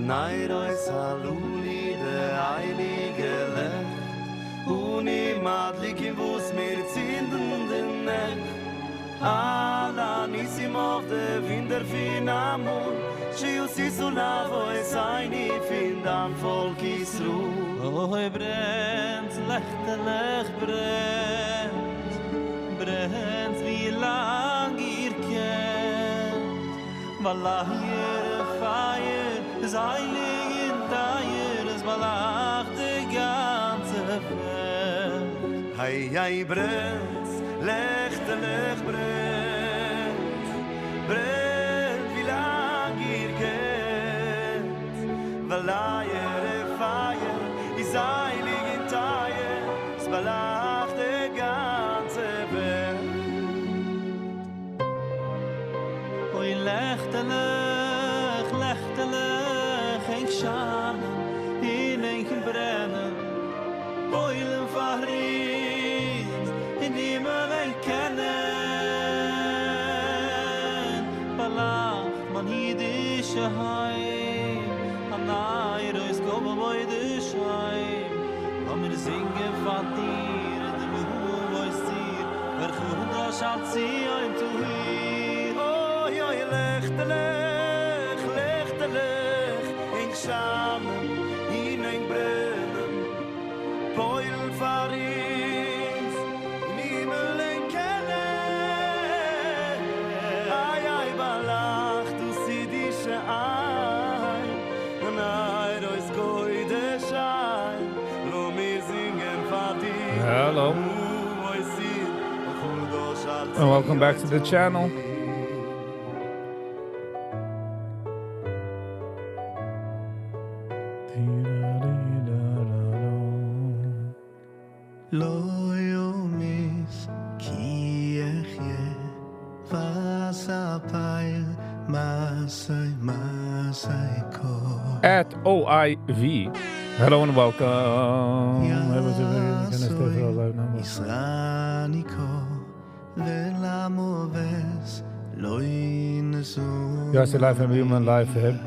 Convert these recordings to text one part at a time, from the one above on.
Hanairois haluli de heilige Lech Uni madlik in wus mir zinden den Nech Ala nisim auf de Winder fin amul Shiu sisu lavo es aini fin dan Volk Yisroel Oi brennt, lechtelig brennt Brennt wie lang ihr kennt Malachir feier, es heilig in Teier Es malach de ganze Welt Hey, hey, brennt, lechtelig brennt Brennt wie lang ihr kennt Malachir feier, is heilig in Teier Es malach de ganze Welt Oi lechtelig, lechtelig Een schamen, in een brennen Boilen verriet, in niemand kennen Belacht man Yiddish heim Anairo is komen bij de scheim Am wir singen van dir, de behoor was dir Vergoed schat sie ein tu hier Oi, oi, lechtelig, lechtelig In schamen, in een brennen Poil faris, niemand kennen Ai, ai, balach, du sidische ein Nei, du is goide schein Lo mir singen van dir Hello. And welcome back to the channel. At OIV. Hello and welcome. Ja, ze live hebben we een live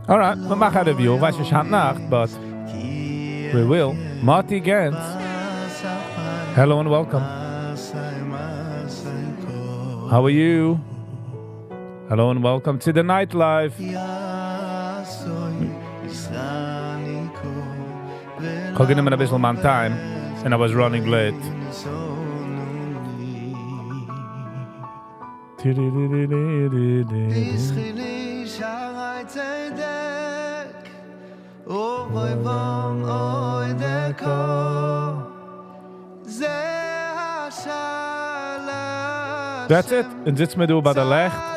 Alright, we maken een review. Was je schat nacht, but we will. Marty Gantz. Hello and welcome. How are you? Hello and welcome to the night live. Ik had een beetje man time and I was running late. That's it. En zit me door bij de licht.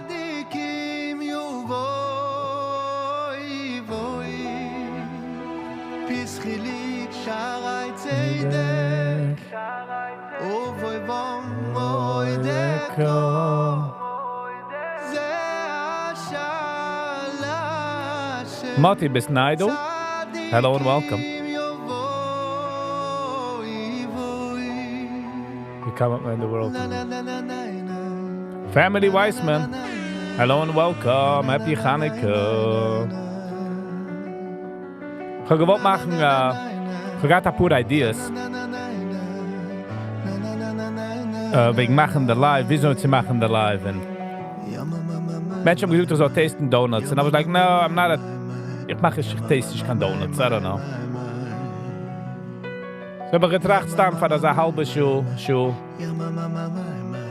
Marty Bisnaido. Hello and welcome. You come up in the world. Family Weissman. Hello and welcome. Happy Chanukah. Ik ga gewoon maken. Ik ga een paar ideas. We maken de live. Wieso ze maken de live? En mensen hebben gezegd, tasting donuts. And I was like, no, I'm not a... Ik mag eens tastig gaan donuts. I don't know. Ze hebben getracht staan voor dat halbe show.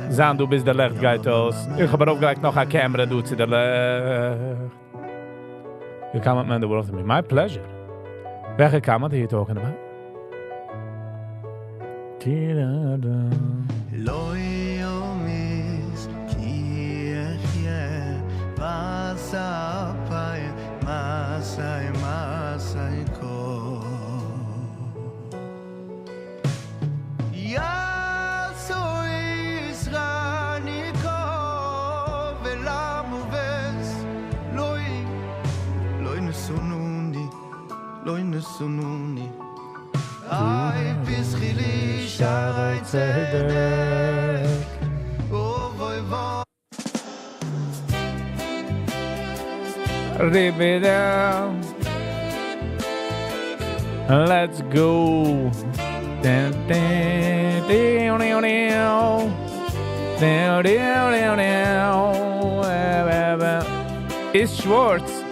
Zijn du bis de licht gaat aus. Ik heb er ook gelijk nog een camera doet ze de licht. You come up man the world to me. My pleasure. Welke kamer are you talking about? Sununi Ay piskhili sharay tzedek Oh voy voy Rip it down. Let's go. Dun, dun, down, down, down. Down, down, down, down. It's Schwartz.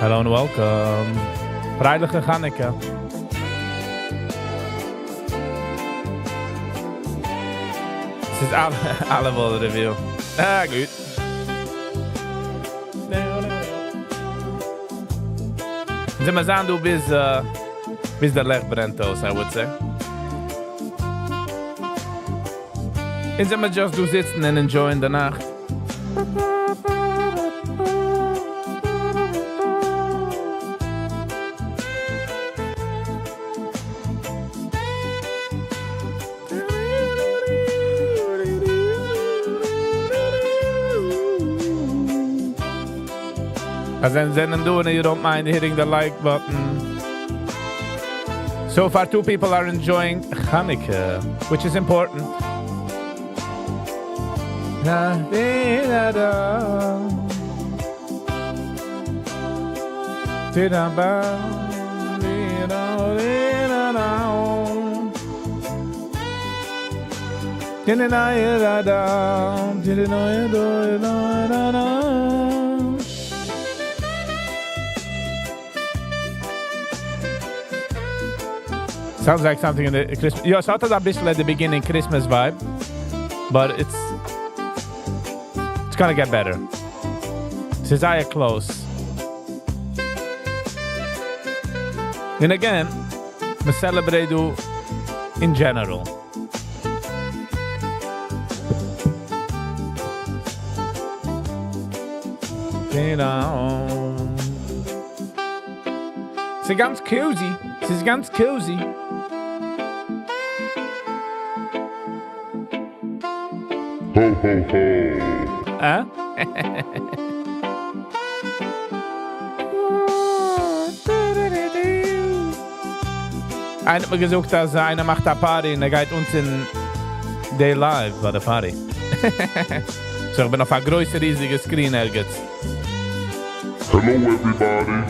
Hello and welcome. Freiliche Chanukah. Es ist alle wohl Review. Ah, gut. Sind wir sagen, du bis der Licht brennt aus, I would say. Und sind wir just du sitzen and enjoying the Nacht. As I'm doing it, you don't mind hitting the like button. So far, 2 people are enjoying Chanukah, which is important. Sounds like something in the Christmas. Yeah, so I thought a bit at the beginning Christmas vibe, but it's gonna get better. Since I are close. And again, we celebrate you in general. It's ganz cozy. Es ist ganz cozy. Ho, ho, ho. Einer hat mir gesagt, dass einer macht eine Party und er geht uns in Day Live bei der Party. So, ich bin auf einem größeren, riesigen Screen ergens. Hello, everybody.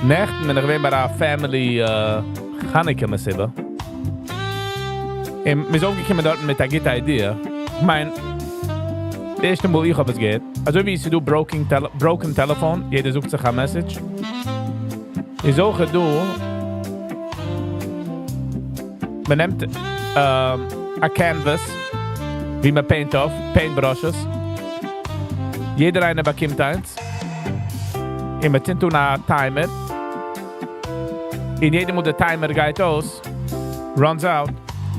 Nächten bin ich weer bei einer Family Chanukah Messiba. Und wir sind umgekommen dort mit einer guten Idee. Ich meine, das erste Mal, ich habe es geht. Also wie sie do broken Telefon, jeder sucht sich eine Message. Ich suche du, man nimmt ein Canvas, wie man Paintbrushes. Jeder eine bekommt eins. Und man zieht einen Timer. In jedem, wo der Timer geht aus, runs out,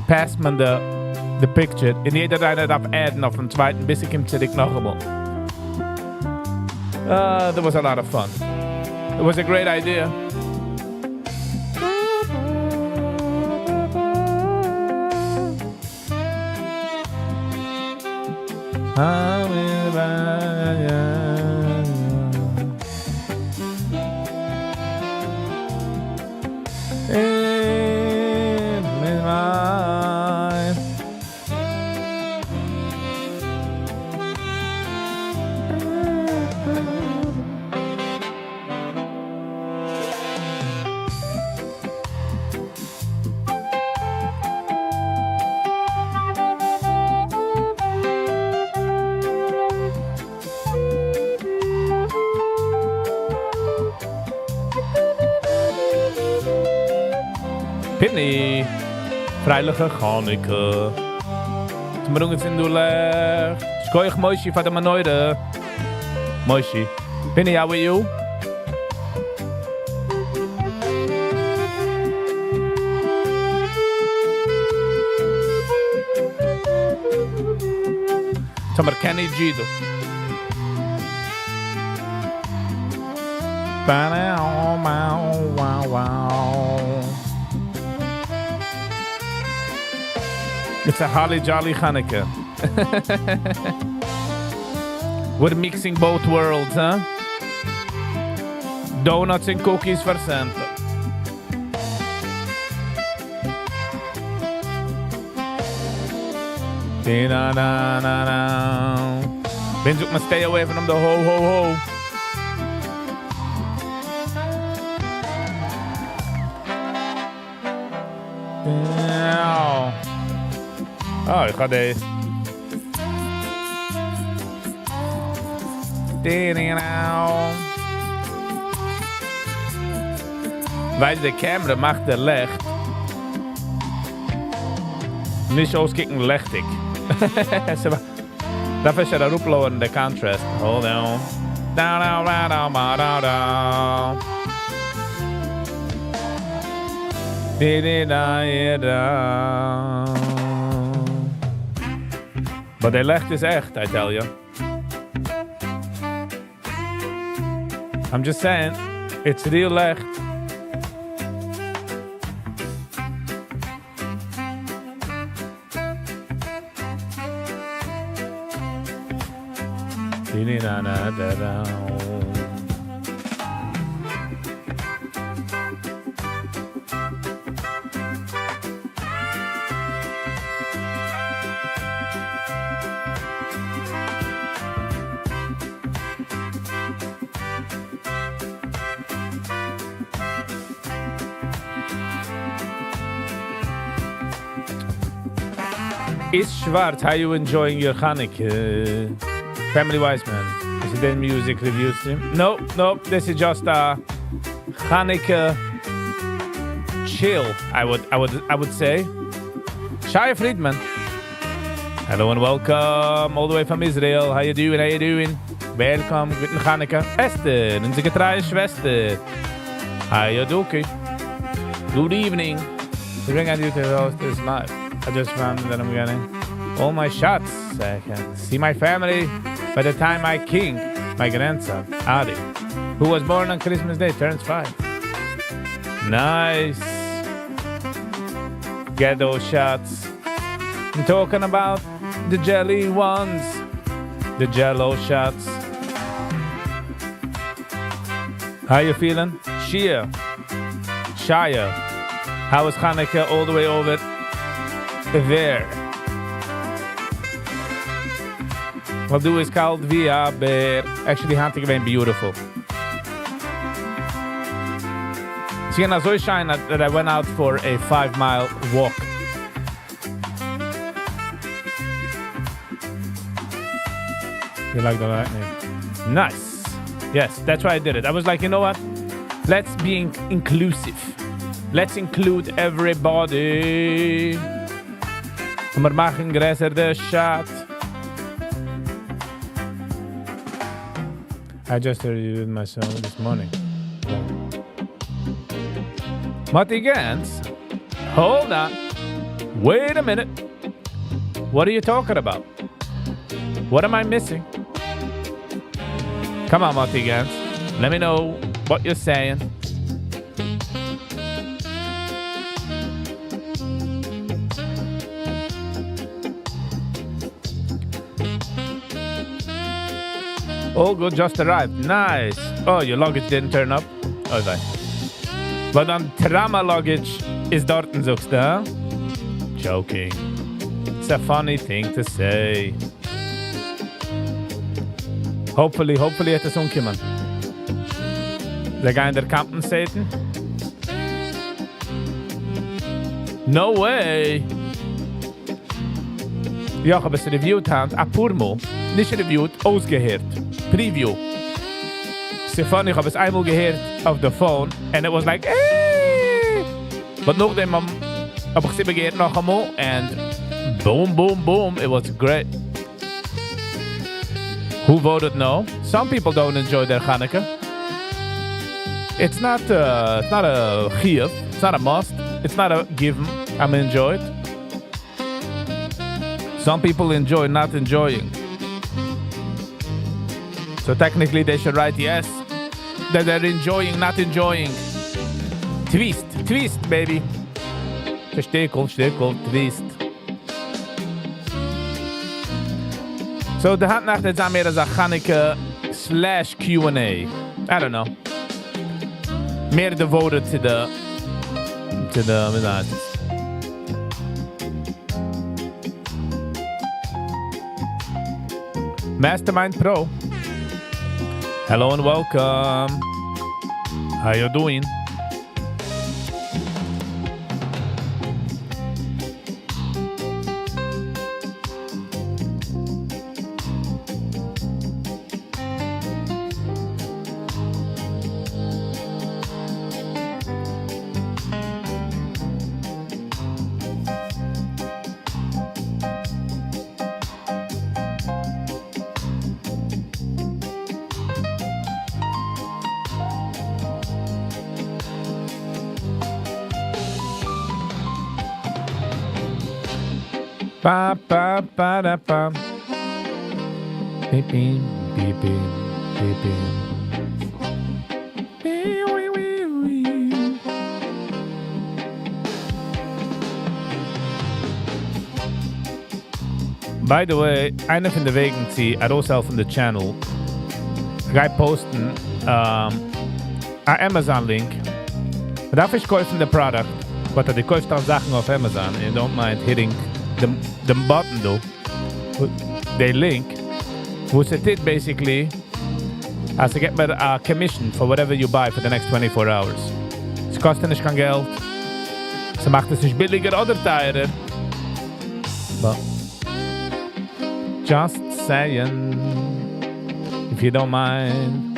passt man the picture. In jeder einer darf adden auf den zweiten, bis ich ihm zurück noch einmal. That was a lot of fun. It was a great idea. Pinny, freiliche Chanukah. Zum Brungen sind du Licht. Schkoi ich Moishi von der Manoide. Moishi. Pinny, how are you? Summer Kenny Gido. It's a holly jolly Chanukah. We're mixing both worlds, huh? Donuts and cookies for Santa. Na. Ben zoek maar stay away from the ho ho ho. Oh, ik ga deze. Weil de camera macht der Licht. Nicht auskicken lichtig. Dafür ist er uploaden the contrast. Hold on. Down. But the licht is echt, I tell you. I'm just saying, it's real licht. Is Schwartz, how you enjoying your Chanukah? Family Wise Man. Is it in music review stream? Nope. This is just a Chanukah chill. I would say. Shia Friedman. Hello and welcome all the way from Israel. How you doing? Welcome. Guten Chanukah. Esther, unsere getreue Schwester. How you doing? Good evening. We bring you to the host this live. I just found that I'm getting all my shots. I can see my family by the time my king, my grandson, Adi, who was born on Christmas Day, turns 5. Nice. Get those shots. I'm talking about the jelly ones. The jello shots. How you feeling? Shia. How is Chanukah all the way over there? Wat doe is called via bear. Actually, hunting been beautiful. See, and I so shine that I went out for a 5-mile walk. You like the lightning? Nice. Yes, that's why I did it. I was like, you know what? Let's be inclusive. Let's include everybody. Wir machen größer the shot. I just heard you with my song this morning. Matti Gans? Hold on. Wait a minute. What are you talking about? What am I missing? Come on, Matti Gans. Let me know what you're saying. All good, just arrived. Nice. Oh, your luggage didn't turn up? Oh, fine. But on Trama luggage is dorten, sagst du, huh? Joking. It's a funny thing to say. Hopefully hat es umkommen. Der guy in der Kampen säten? No way. Ja, ich habe es reviewed, a paar Mal. Nicht reviewed, ausgehört. Preview. So funny, ich habe es einmal gehört auf the phone and it was like, hey! But nachdem habe ich sie gehört noch einmal and boom, it was great. Who voted no? Some people don't enjoy their Chanukah. It's not a chiyuv, it's not a must, it's not a given. I'm enjoyed. Some people enjoy not enjoying. So technically they should write yes, that they're enjoying, not enjoying. Twist, baby. Stickel, twist. So the handnacht is aan meer als a Chanukah / Q&A. I don't know. Meer devoted to the Mastermind Pro. Hello and welcome. How you doing? Ba ba ba da ba. Beep beep beep beep beep beep. Wee, wee, wee, wee. By the way, einer von der Vacancy, also von der Channel, guy posten a Amazon link. Darf ich kaufen the product, but die kauft dann Sachen auf Amazon. You don't mind hitting the button though, the link, which it did basically as to get a commission for whatever you buy for the next 24 hours. Es kostet nicht kein Geld. Es macht es nicht billiger oder teurer. But just saying, if you don't mind.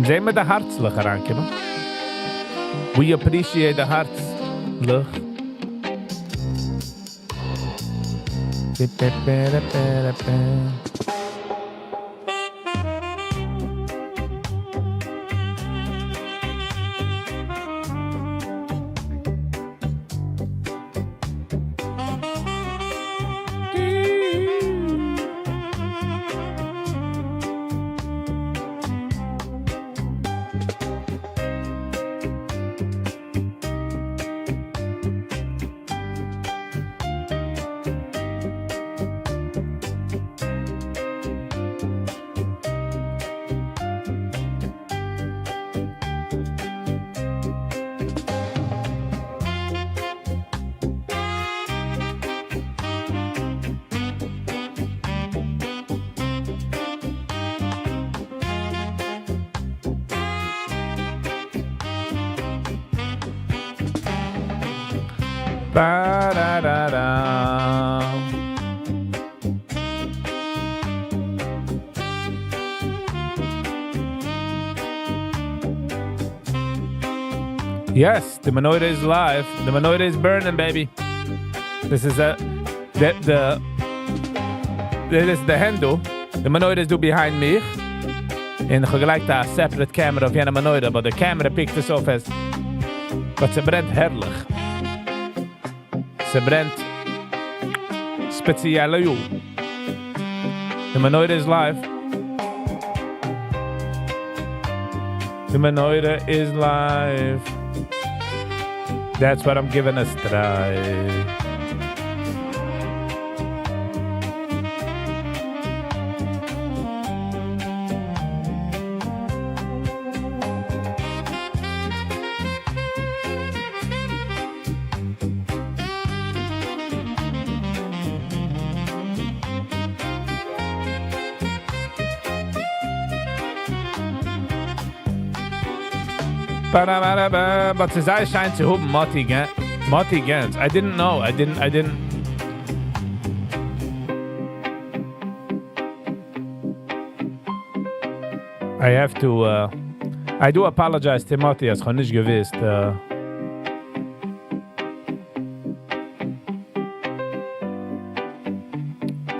Sehen wir den Herzlich herankommen. We appreciate the hearts. Look. Ba-da-da-da. Yes, the menorah is live. The menorah is burning, baby. This is this is the handle. The menorah is behind me. En gelijk daar separate camera of jene menorah, but the camera picked this off as. But ze brennt herrlich. Ze brennt speciale joel. The menorah is live. The menorah is live. That's what I'm giving a try. But his eyes shine to hope Motti Gans. I didn't know. I didn't. I have to. I do apologize to Motti as ich nicht gewusst.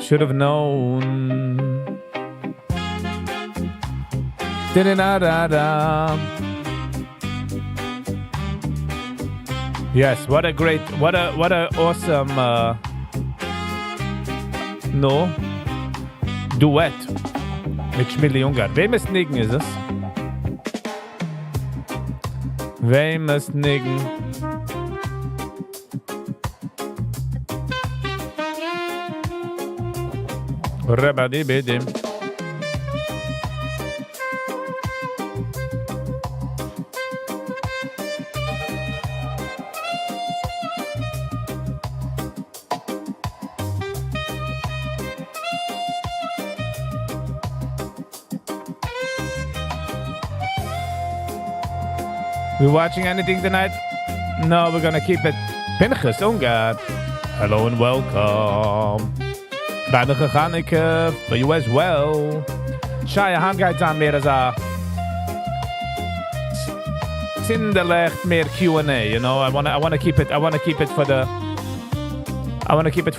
Should have known. Da-da-da-da-da. Yes, what a awesome duet mit Schmidli Ungar. Wem ist Nigen ist es? Wem ist Nigen? Rabadibidim. We watching anything tonight? No, we're gonna keep it. Pinchas Ungar. Hello and welcome. Vrijdag Chanukah for you as well. Shaya handguides on meer as a Tinderlecht meer Q&A, you know. I wanna keep it for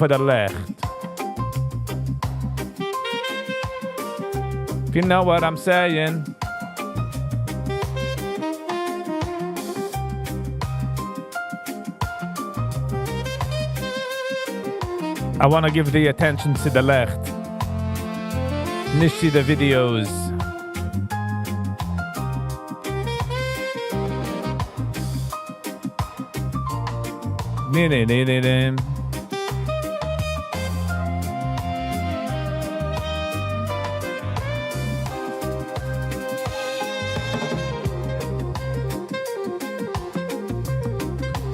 the lecht. If you know what I'm saying. I want to give the attention to the left. Nicht see the videos. Nee.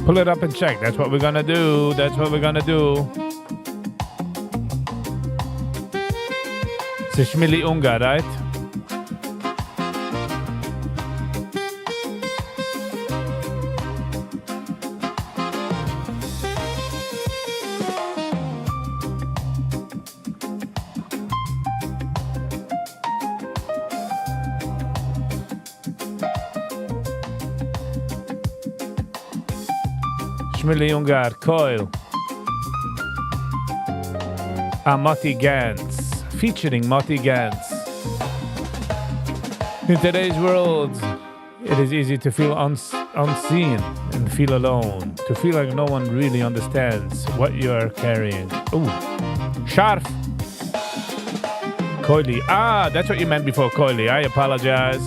Pull it up and check. That's what we're gonna do. It's Shmili Ungar, right? Shmili Ungar, Coil. Moti Gantz. Featuring Moti Gantz. In today's world, it is easy to feel unseen and feel alone. To feel like no one really understands what you're carrying. Ooh. Sharf. Koili. That's what you meant before Koili. I apologize.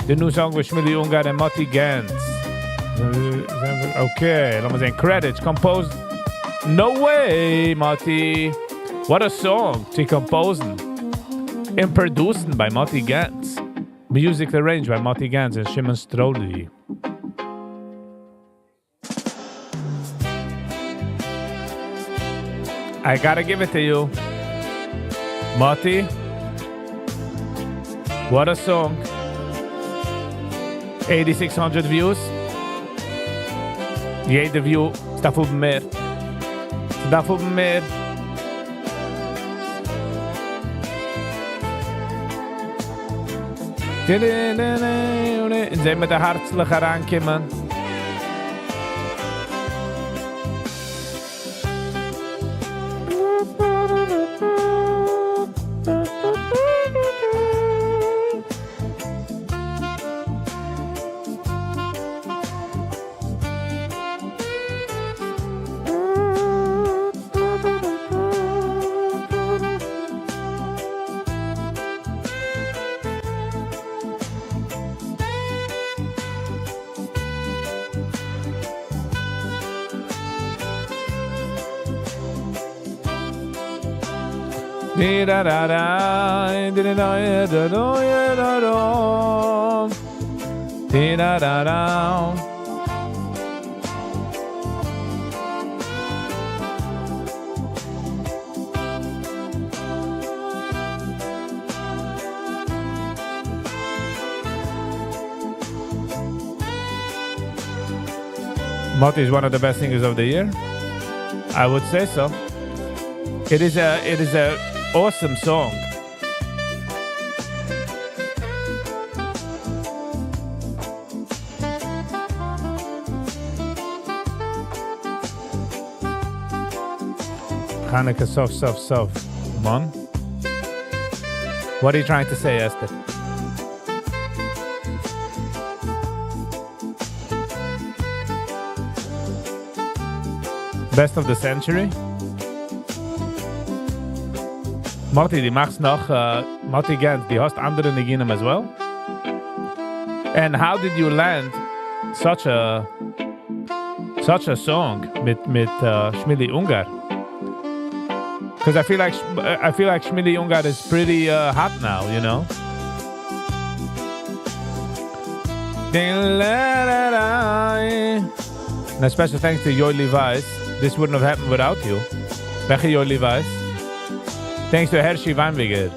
The new song with Shmili Ungar and Moti Gantz. Okay, let me say credits. Composed. No way, Moti. What a song to composing and producing by Moti Gantz. Music arranged by Moti Gantz and Shimon Stroli. I gotta give it to you. Moti. What a song. 8,600 views. Jede view staat voor meer. Staat voor meer. Zijn met de hartelijk aankomen. Moti is one of the best singers of the year. I would say so. It is a awesome song. Chanukah soft. Man. What are you trying to say, Esther? Best of the century? Moti, die macht's noch. Moti Gantz, die hast andere Neginem as well. And how did you land such a song mit Shmili Ungar? Because I feel like Shmili Ungar is pretty hot now, you know. And a special thanks to Yoy Levi's. This wouldn't have happened without you. Beche Yoy Levi's. Thanks to Hershey Weinwigger.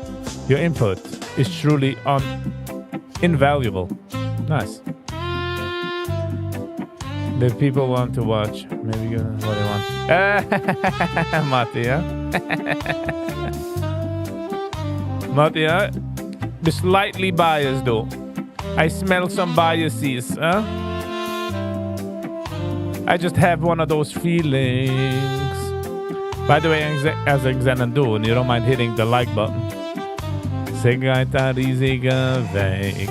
Your input is truly invaluable. Nice. The people want to watch. Maybe what they want. Matti, huh? Matti, huh? Be slightly biased, though. I smell some biases, huh? I just have one of those feelings. By the way, as ik zijn aan doen, you don't mind hitting the like button. Zeg uit dat riesige week.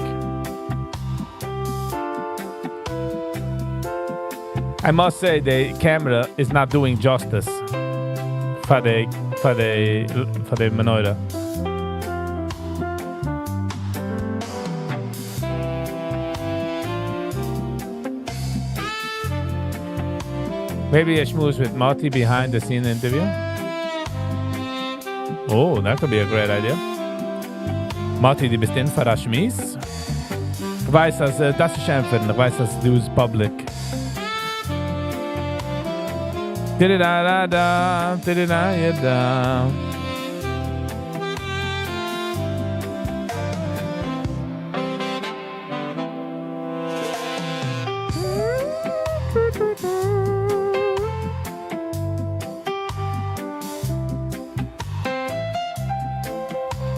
I must say the camera is not doing justice for the menorah. Maybe a schmooze with Marty behind the scene interview. Oh, that could be a great idea. Marty, die bist in für das Schmies. Ich weiß, dass das ist einfach. Ich weiß, dass du es public. Da-da-da-da, da-da-da-da.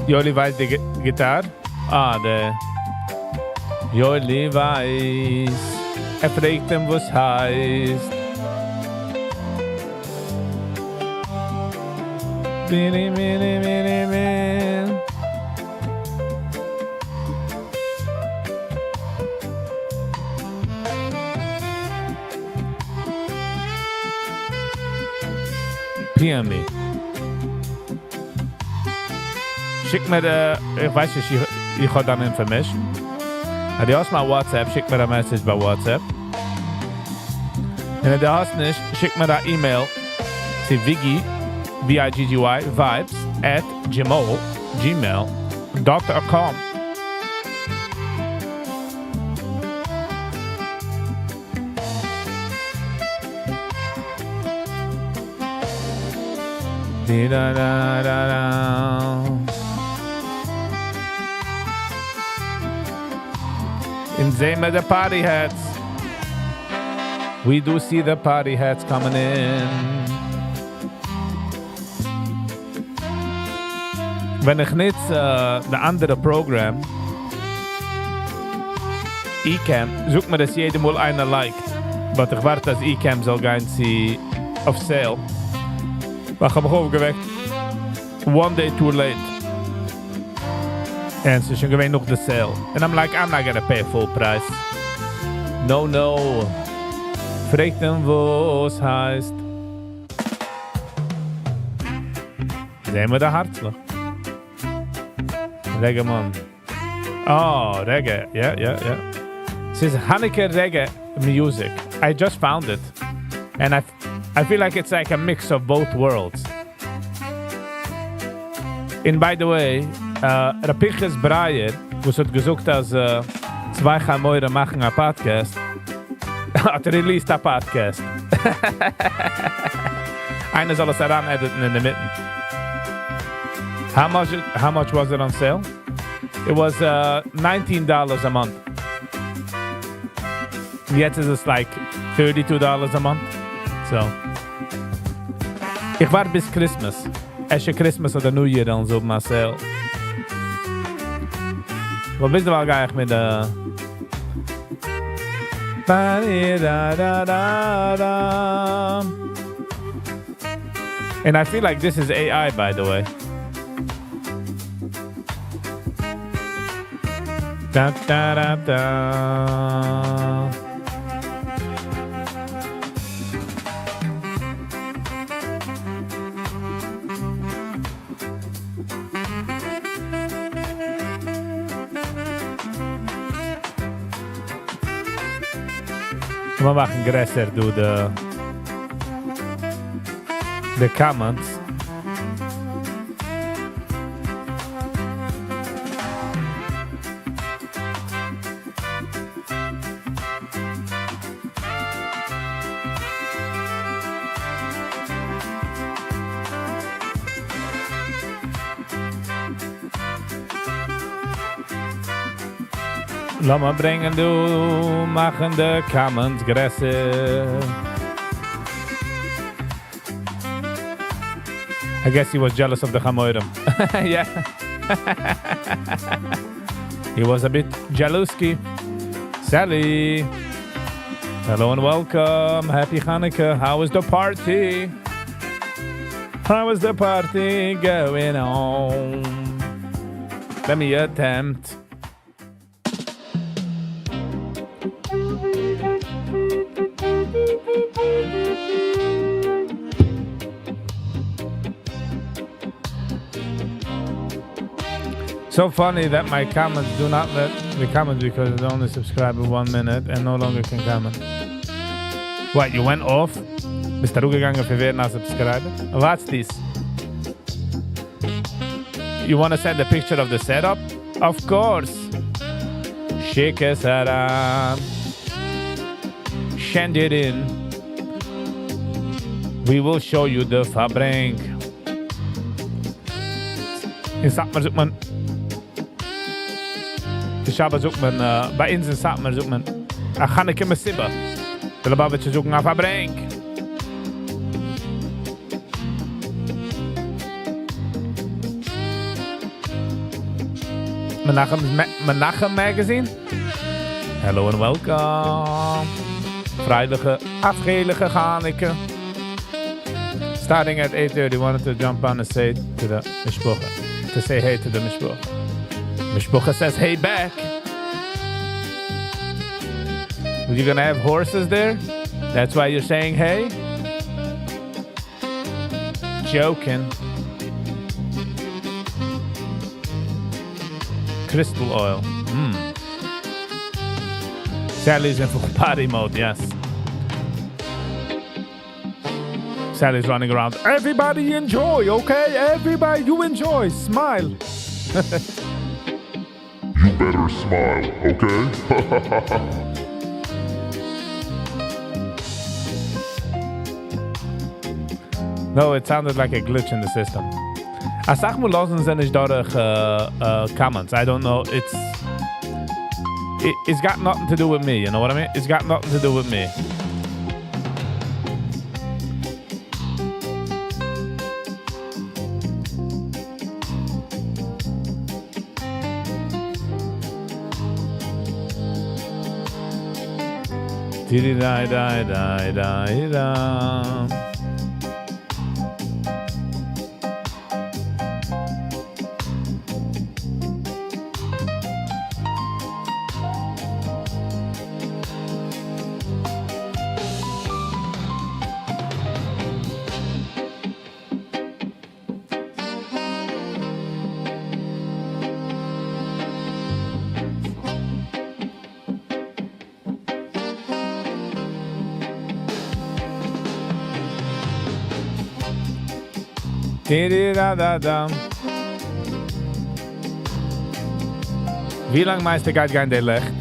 Joli weiß die Gitarre? Der Joli weiß. Fragt ihn, was heißt. Mini, mini, mini, mini. PM me. Schick mir ich weiß nicht, ich habe dann Information. Du hast mal WhatsApp, schick mir eine Message bei WhatsApp. Wenn du hast nicht, schick mir eine E-Mail zu Viggy, Viggy, vibes at gmail.com. In sehen wir the party hats. We do see the party hats coming in. Wenn ich nicht the andere Programm eCam, sucht mir das jedes Mal einer liked. Aber ich warte, dass eCam soll gehen sie auf sale. Maar ik heb me overgewekt. One day too late. En ze zijn gewoon nog de sale. And I'm like, I'm not gonna pay full price. No. Vreekt hem was heist. Zijn we de hartslag? Reggae man. Oh, reggae. Yeah. This is Hanukkah reggae music. I just found it. And I feel like it's like a mix of both worlds. And by the way, Rapiches Breyer, was hat gesucht, dass zwei Chamoire machen a podcast, hat released a podcast. Einer soll es daran editen in der Mitte. How much was it on sale? It was $19 a month. Jetzt ist es like $32 a month. So. Ich warte bis Christmas. Esche Christmas oder New Year dann so mal sale. Aber bis dahin gehe ich mit der And I feel like this is AI, by the way. Da da da da. Wir machen größer, du, the comments. Lass mal bringen, du, machen de Comments größer. I guess he was jealous of the Chamorim. Yeah. He was a bit jealouski. Sally. Hello and welcome. Happy Chanukah. How was the party? How was the party going on? Let me attempt. So funny that my comments do not let me comment because it's only subscribed 1 minute and no longer can comment. What, you went off? Bist du gegangen für wer nach subscriber? What's this? You want to send a picture of the setup? Of course. Shake setup. Send it in. We will show you the fabric. In Satmar zoekt man. De Shabbat zoekt men. Bij ons in Satmar zoekt men. Chanukah Messibah. De Lubavitcher zoeken naar fabriek. Menachem magazine. Hello and welcome. Vrijdag afgelige Chanukah. Starting at 8:30, wanted to jump on and say to the mishpucha. To say hey to the mishpucha. Mishpucha says hey back. You're gonna have horses there? That's why you're saying hey? Joking. Crystal oil. Sally's in full party mode, yes. Sally's running around. Everybody enjoy, okay? Everybody, you enjoy. Smile. You better smile, okay? No, it sounded like a glitch in the system. Asach mulosen sind nicht durch comments. I don't know. It's got nothing to do with me. You know what I mean? It's got nothing to do with me. Di-di-di-di-di-di-di-da. Wie lang meister geht in der Licht?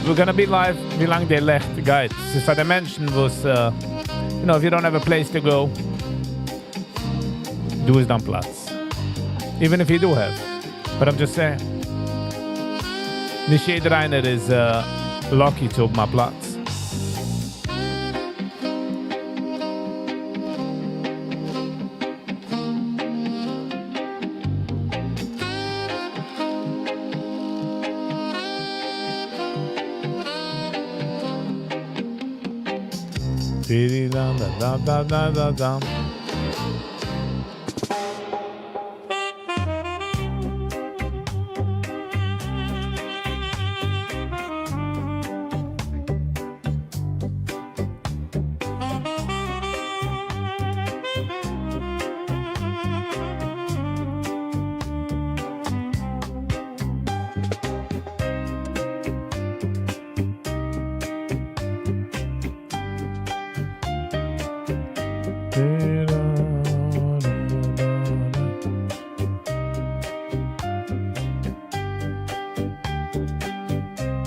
We're gonna be live. Wie lang der Licht geht? Das ist für die Menschen, wo's, you know, if you don't have a place to go, du ist dann Platz. Even if you do have. But I'm just saying. Nicht jeder einer ist lucky zu haben Platz. Da.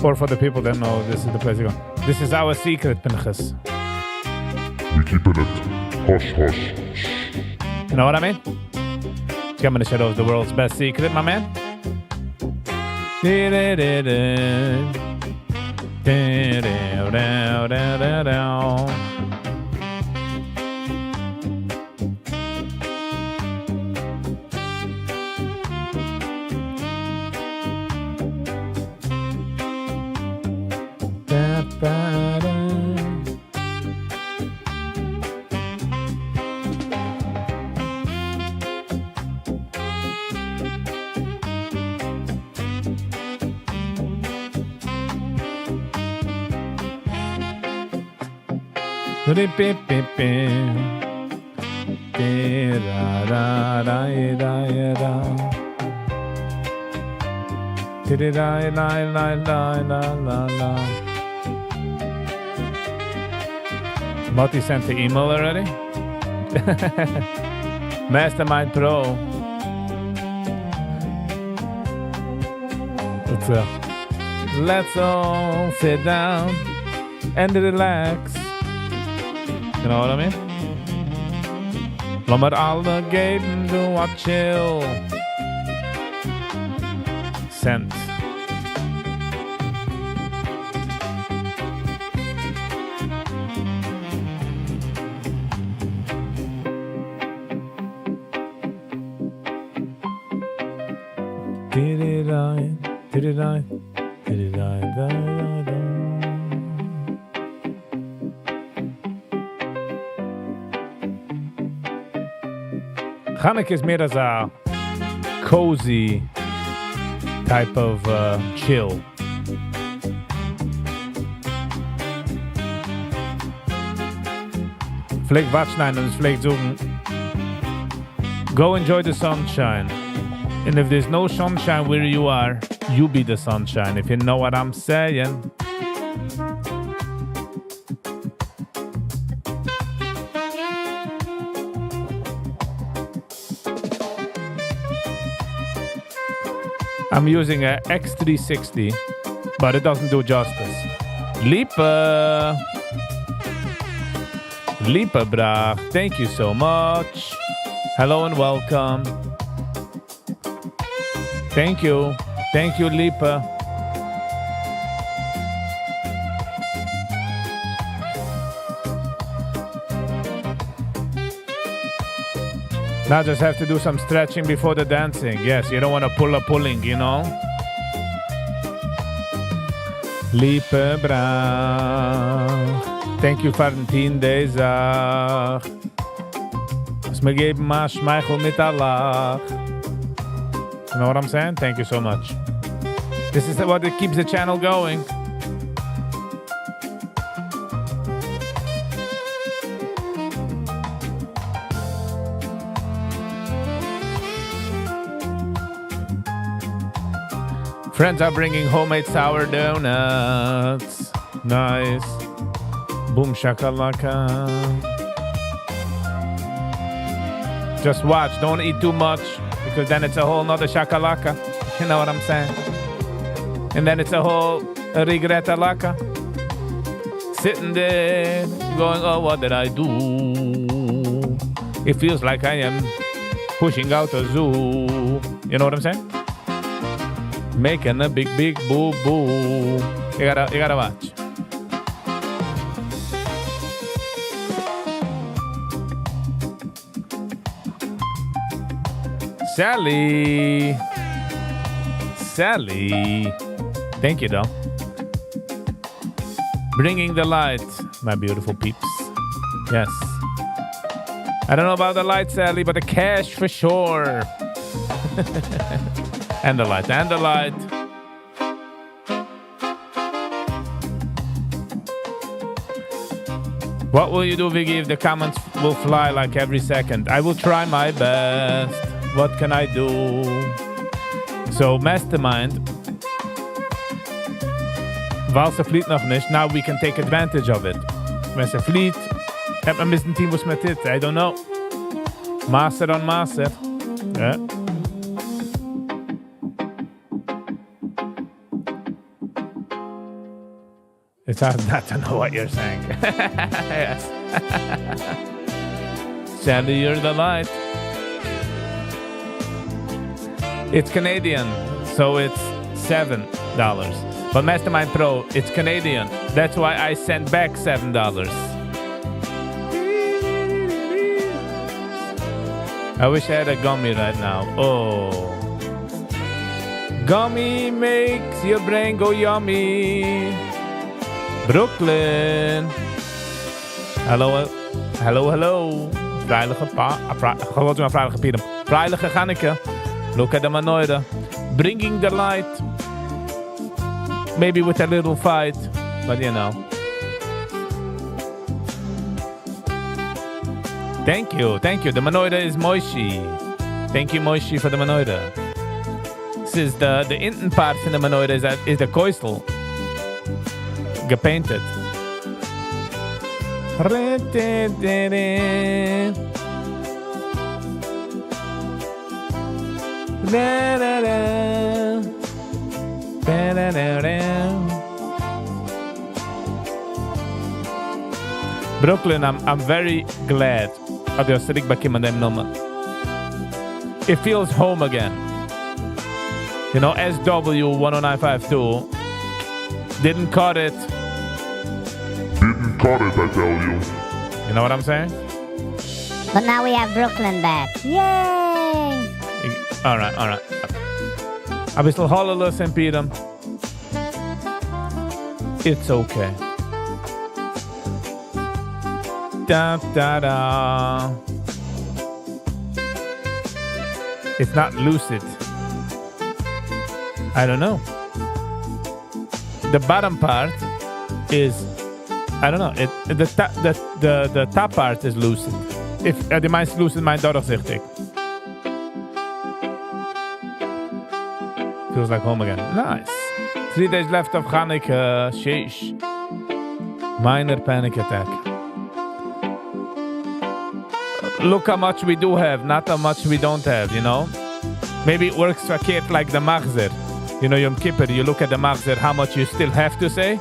Or for the people that know, this is the place to go. This is our secret, Pinchas. We keeping it hush hush. You know what I mean? I'm gonna show off the world's best secret, my man. Moti sent the email already? Mastermind Pro. What's up? Let's all sit down and relax. You know what I mean? Laat maar alle gaten doen wat chill. Cent. Chanukah is meer as a cozy type of chill. Vielleicht watschen und vielleicht sagen, go enjoy the sunshine. And if there's no sunshine where you are, you be the sunshine, if you know what I'm saying. I'm using a X360, but it doesn't do justice. Lipa, brah, thank you so much. Hello and welcome. Thank you, Lipa. Now just have to do some stretching before the dancing. Yes, you don't want to pulling, you know? Liebe Brach, thank you for 10 days. Was mir geben mal Schmeichel mit Allah. You know what I'm saying? Thank you so much. This is what keeps the channel going. Friends are bringing homemade sour donuts. Nice. Boom shakalaka. Just watch. Don't eat too much, because then it's a whole nother shakalaka. You know what I'm saying? And then it's a whole regretalaka. Sitting there going, oh, what did I do? It feels like I am pushing out a zoo. You know what I'm saying? Making a big boo boo. You gotta watch. Sally. Thank you, though. Bringing the light, my beautiful peeps. Yes. I don't know about the light, Sally, but the cash for sure. And the light. What will you do, Viggy, if the comments will fly like every second? I will try my best. What can I do? So, Mastermind. Weil ze fleet noch nicht, now we can take advantage of it. Wenn ze fleet, heb een bisschen team was met dit. I don't know. Master on master. Yeah. It's hard not to know what you're saying. Yes. Sandy, you're the light. It's Canadian, so it's $7. But Mastermind Pro, it's Canadian. That's why I sent back $7. I wish I had a gummy right now. Oh. Gummy makes your brain go yummy. Brooklyn. Hello. Vrijlige vrijlige Pieter. Vrijlige Ganneke. Look at the Manoida. Bringing the light. Maybe with a little fight. But you know. Thank you. The Manoida is Moishi. Thank you, Moishi, for the Manoida. This is the inten part in the Manoida is the Koistel. Gepainted. Brooklyn, I'm very glad of your Sirik Bakim and them number. It feels home again. You know, SW10952 didn't cut it. Didn't cut it, I tell you. You know what I'm saying? But now we have Brooklyn back. Yay! All right. I will still hollerless and Peter. It's okay. Da da da. It's not lucid. I don't know. The bottom part is, I don't know. The top part is lucid. If the meest lucid mijn daughter zegt ik. Feels like home again. Nice. 3 days left of Chanukah. Sheesh. Minor panic attack. Look how much we do have, not how much we don't have, you know? Maybe it works verkeerd like the Machzer. You know, Yom Kippur, you look at the Machzer, how much you still have to say.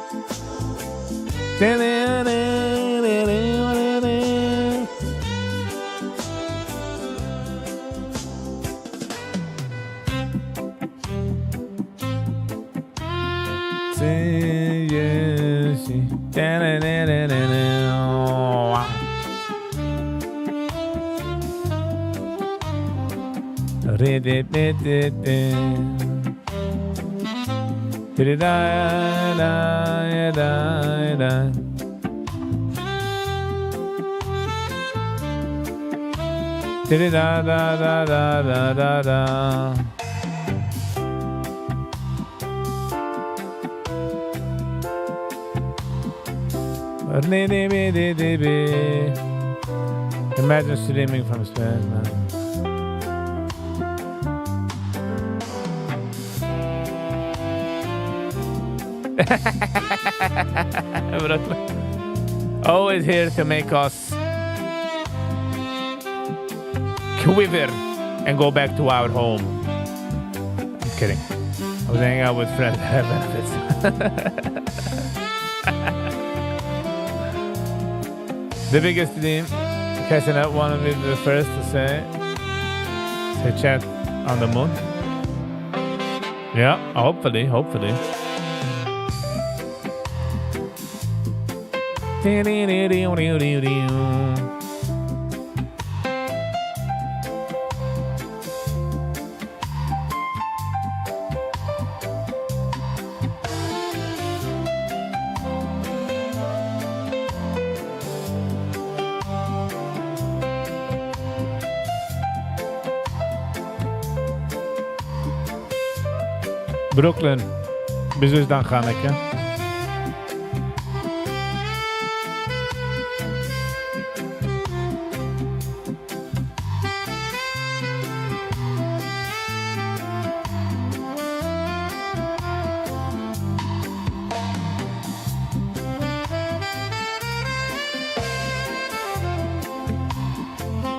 Imagine streaming from space, man. Always here to make us quiver and go back to our home. I'm kidding. I was hanging out with friends that have benefits. The biggest theme, Cassie Nut wanted me to be the first to say chat on the moon. Yeah, hopefully. Brooklyn, bezoek dan Chanukah.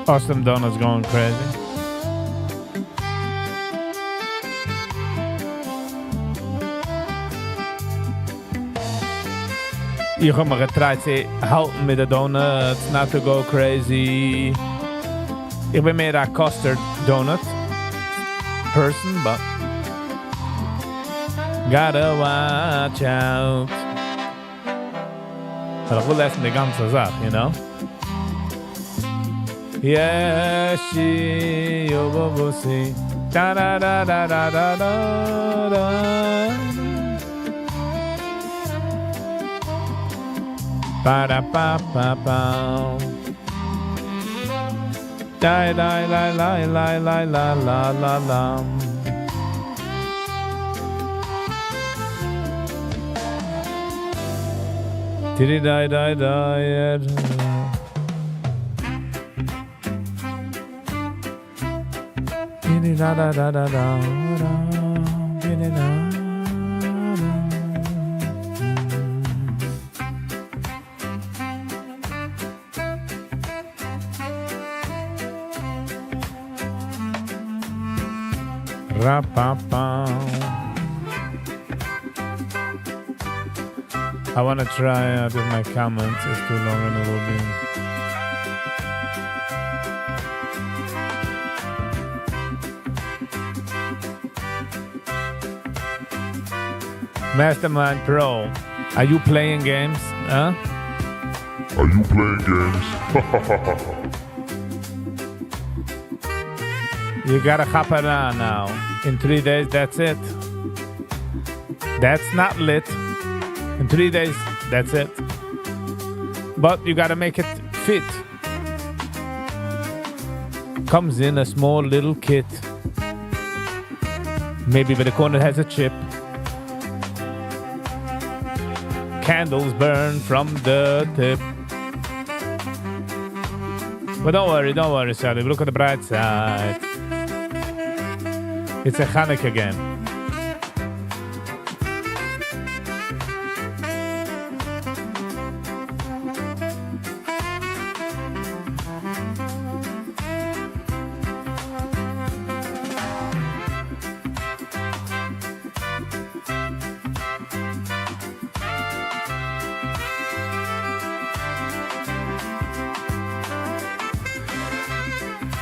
Awesome Donut's going crazy. Ich habe mir getraut, sie halten mit den Donuts, not to go crazy. Ich bin mehr ein Custard Donut. person, but gotta watch out. But I will listen the ganze Sache, you know? Yeshi yobobusi da da da da da da da. Ba da ba ba ba. Die die la la la la la la la la. Diddy die die die. Diddy da da da da da. Diddy da. I want to try out with my comments. It's too long and it will be. Mastermind Pro, are you playing games? Huh? Are you playing games? You gotta hop around now. In 3 days, that's it. That's not lit. In 3 days, that's it. But you gotta make it fit. Comes in a small little kit. Maybe by the corner has a chip. Candles burn from the tip. But don't worry, Sally. Look at the bright side. It's a Chanukah game.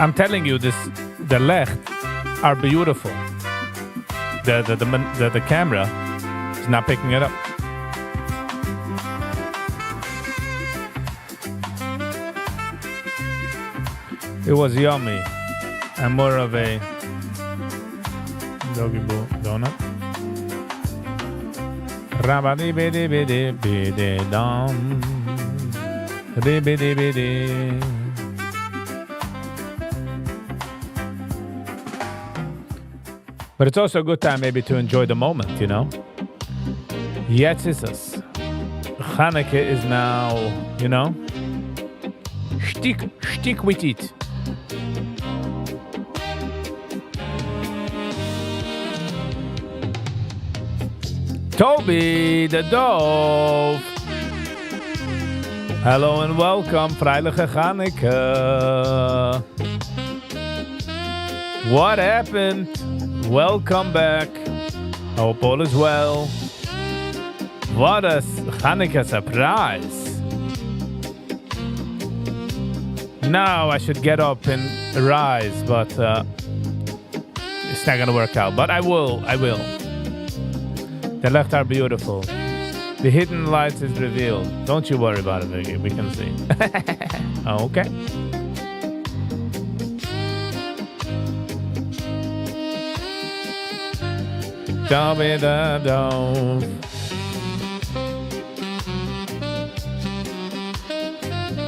I'm telling you, the left are beautiful. The camera is not picking it up. It was yummy. I'm more of a doggy boo donut. Rabba-dee-bee-dee-bee-dee-bee-dee-dum. Dee-bee-dee-bee-dee. But it's also a good time maybe to enjoy the moment, you know? Yes, it's us. Chanukah is now, you know? Stick with it. Toby, the dove. Hello and welcome, Freiliche Chanukah. What happened? Welcome back. Hope all is well. What a Chanukah surprise. Now I should get up and rise, but it's not gonna work out. But I will. The left are beautiful. The hidden lights is revealed. Don't you worry about it, Viggy. We can see. Okay. Da-be-da-do.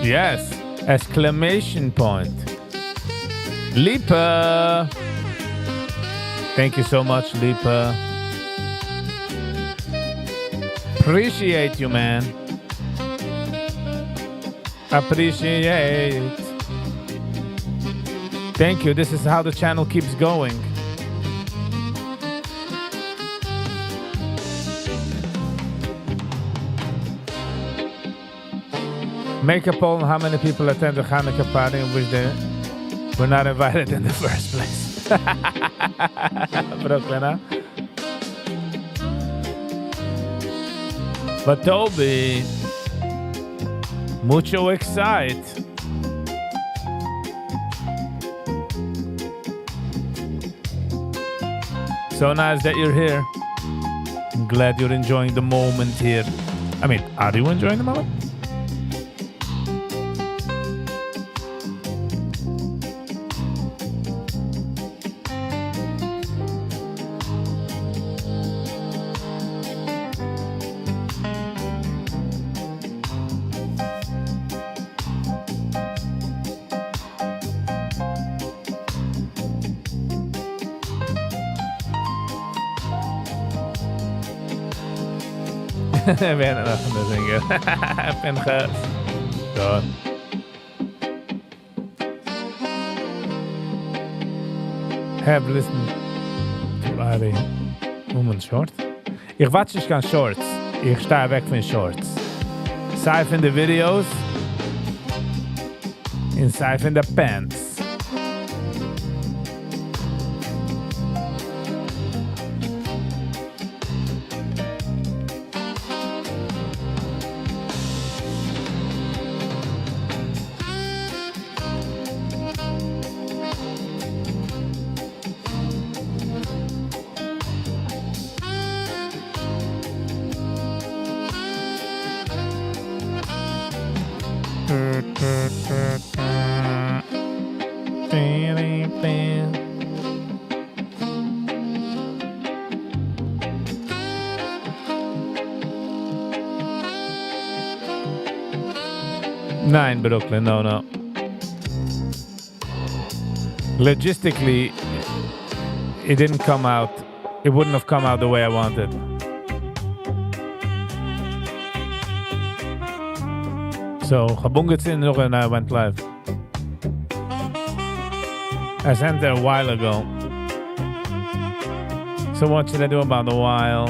Yes, exclamation point. Lipa. Thank you so much, Lipa. Appreciate you, man. Appreciate. Thank you. This is how the channel keeps going. Make a poll on how many people attend the Chanukah party in which they were not invited in the first place. Brooklyn, huh? But Toby, mucho excite. So nice that you're here. I'm glad you're enjoying the moment here. I mean, are you enjoying the moment? Bijna nog aan het zingen. Pinchas. Goed. Have listened to Ari. Woman short. Ich watch ich kann Shorts. Ich stehe weg von Shorts. Sei von den Videos. Und sei von den Pants. Nine, Brooklyn, no. Logistically, it didn't come out. It wouldn't have come out the way I wanted. So, gebungert in nog and I went live. I sent it a while ago. So what should I do about the while?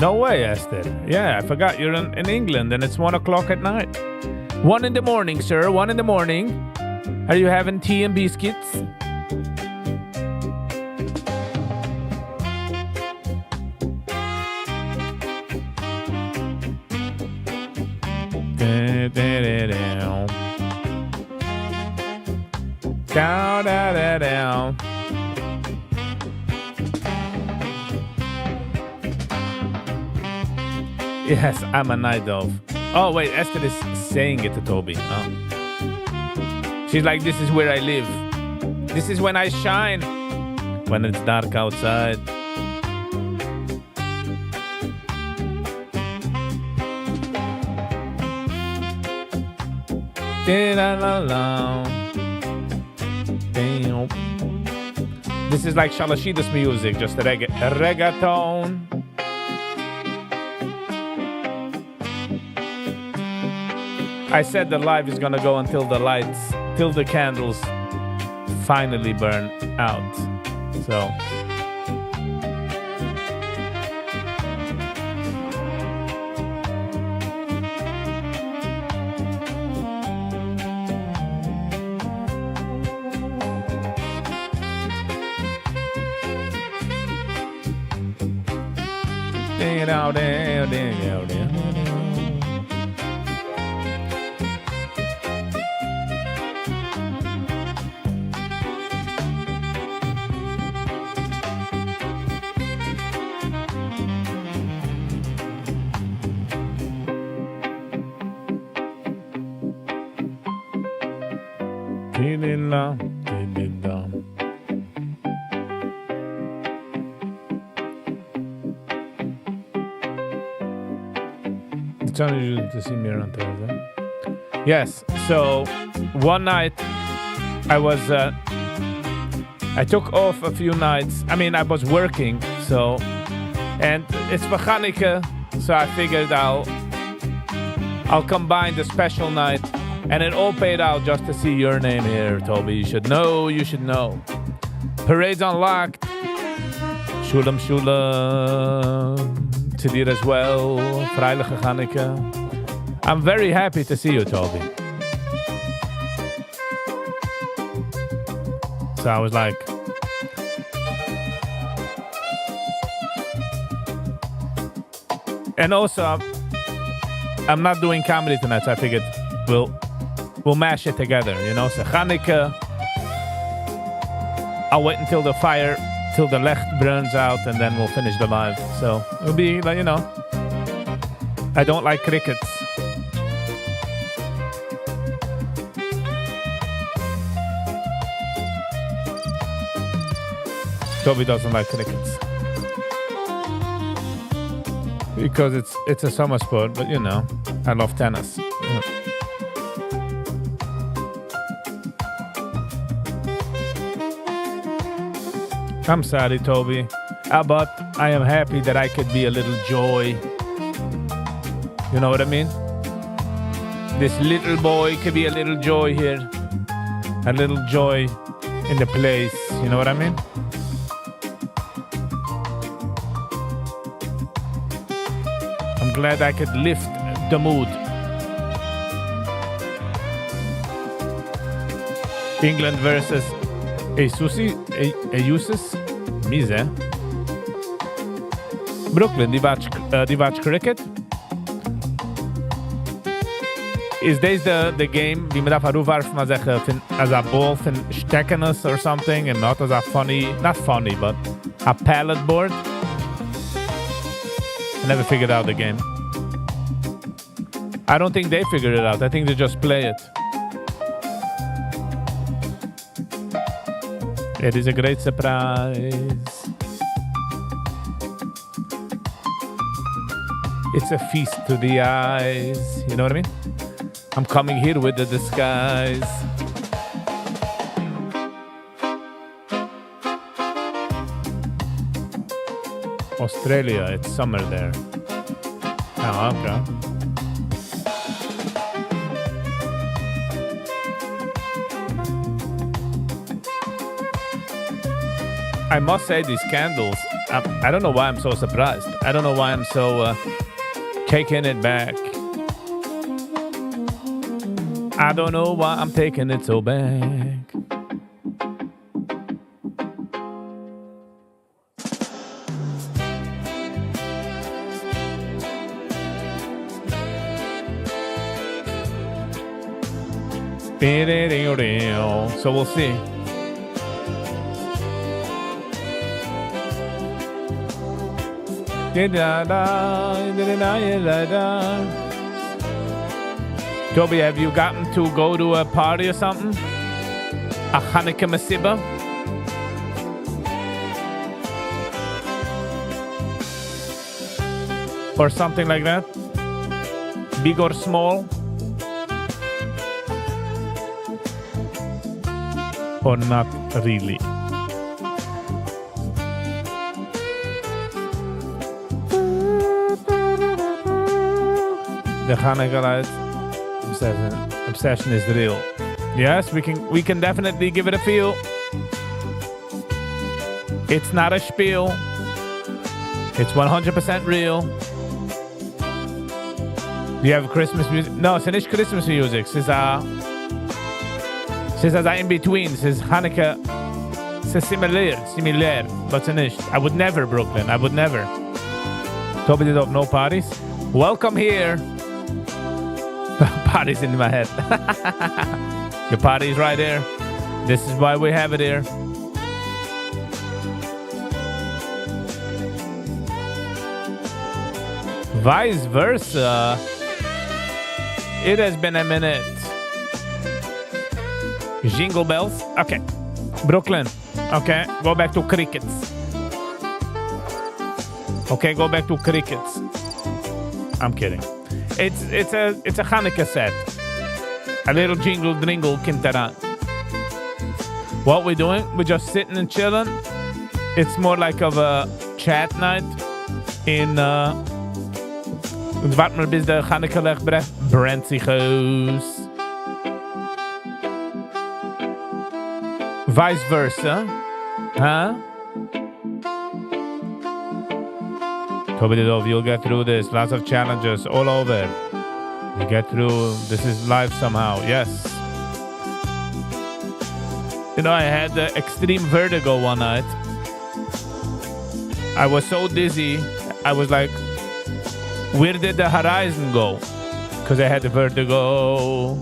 No way, Esther. Yeah, I forgot you're in England and it's 1 o'clock at night. 1 in the morning, sir. 1 in the morning. Are you having tea and biscuits? Down. Yes, I'm a night owl. Oh, wait, Esther is saying it to Toby. Oh. She's like, this is where I live. This is when I shine. When it's dark outside. This is like Shalashida's music, just a reggaeton. I said the live is gonna go until the lights, till the candles finally burn out. So. Telling you to see me around Thursday. Yes, so one night I took off a few nights. I mean, I was working, so, and it's for Chanukah, so I figured I'll combine the special night, and it all paid out just to see your name here, Toby. You should know. Parade's unlocked. Shulam. To dir as well, Freiliche Chanukah. I'm very happy to see you, Toby. So I was like, and also, I'm not doing comedy tonight, so I figured we'll mash it together, you know. So Chanukah, I'll wait until the licht burns out, and then we'll finish the live. So it'll be like, you know, I don't like crickets. Toby doesn't like crickets because it's a summer sport, but you know, I love tennis. Yeah. I'm sorry, Toby, but I am happy that I could be a little joy. You know what I mean? This little boy could be a little joy here, a little joy in the place. You know what I mean? I'm glad I could lift the mood. England versus Eusis? Mise. Brooklyn, die watch cricket? Is this the game, wie man da verrufen, as a ball von Steckenus or something, and not as a not funny, but a pallet board? I never figured out the game. I don't think they figured it out. I think they just play it. It is a great surprise. It's a feast to the eyes. You know what I mean? I'm coming here with the disguise. Australia, it's summer there. Oh, okay. I must say, these candles, I don't know why I'm so surprised. I don't know why I'm so taking it back. I don't know why I'm taking it so back. So we'll see. Toby, have you gotten to go to a party or something? A Chanukah misssuite? Or something like that? Big or small? Or not really? The Chanukah light obsession is real. Yes, we can definitely give it a feel. It's not a spiel. It's 100% real. Do you have Christmas music? No, it's not Christmas music. It's in between. It's Chanukah. It's similar, but it's not. I would never, Brooklyn. I would never. Toby did no parties. Welcome here. Party's in my head. Your party's right there. This is why we have it here. Vice versa. It has been a minute. Jingle bells. Okay. Brooklyn. Okay. Go back to crickets. Okay, go back to crickets. I'm kidding. It's a Chanukah set. A little jingle dringle kintaran. What we're doing? We're just sitting and chilling. It's more like of a chat night in wart maar bis de Chanukah leg brennt sich aus. Vice versa. Huh? Toby Didov, you'll get through this. Lots of challenges all over. You get through. This is life somehow. Yes. You know, I had the extreme vertigo one night. I was so dizzy. I was like, where did the horizon go? because I had the vertigo.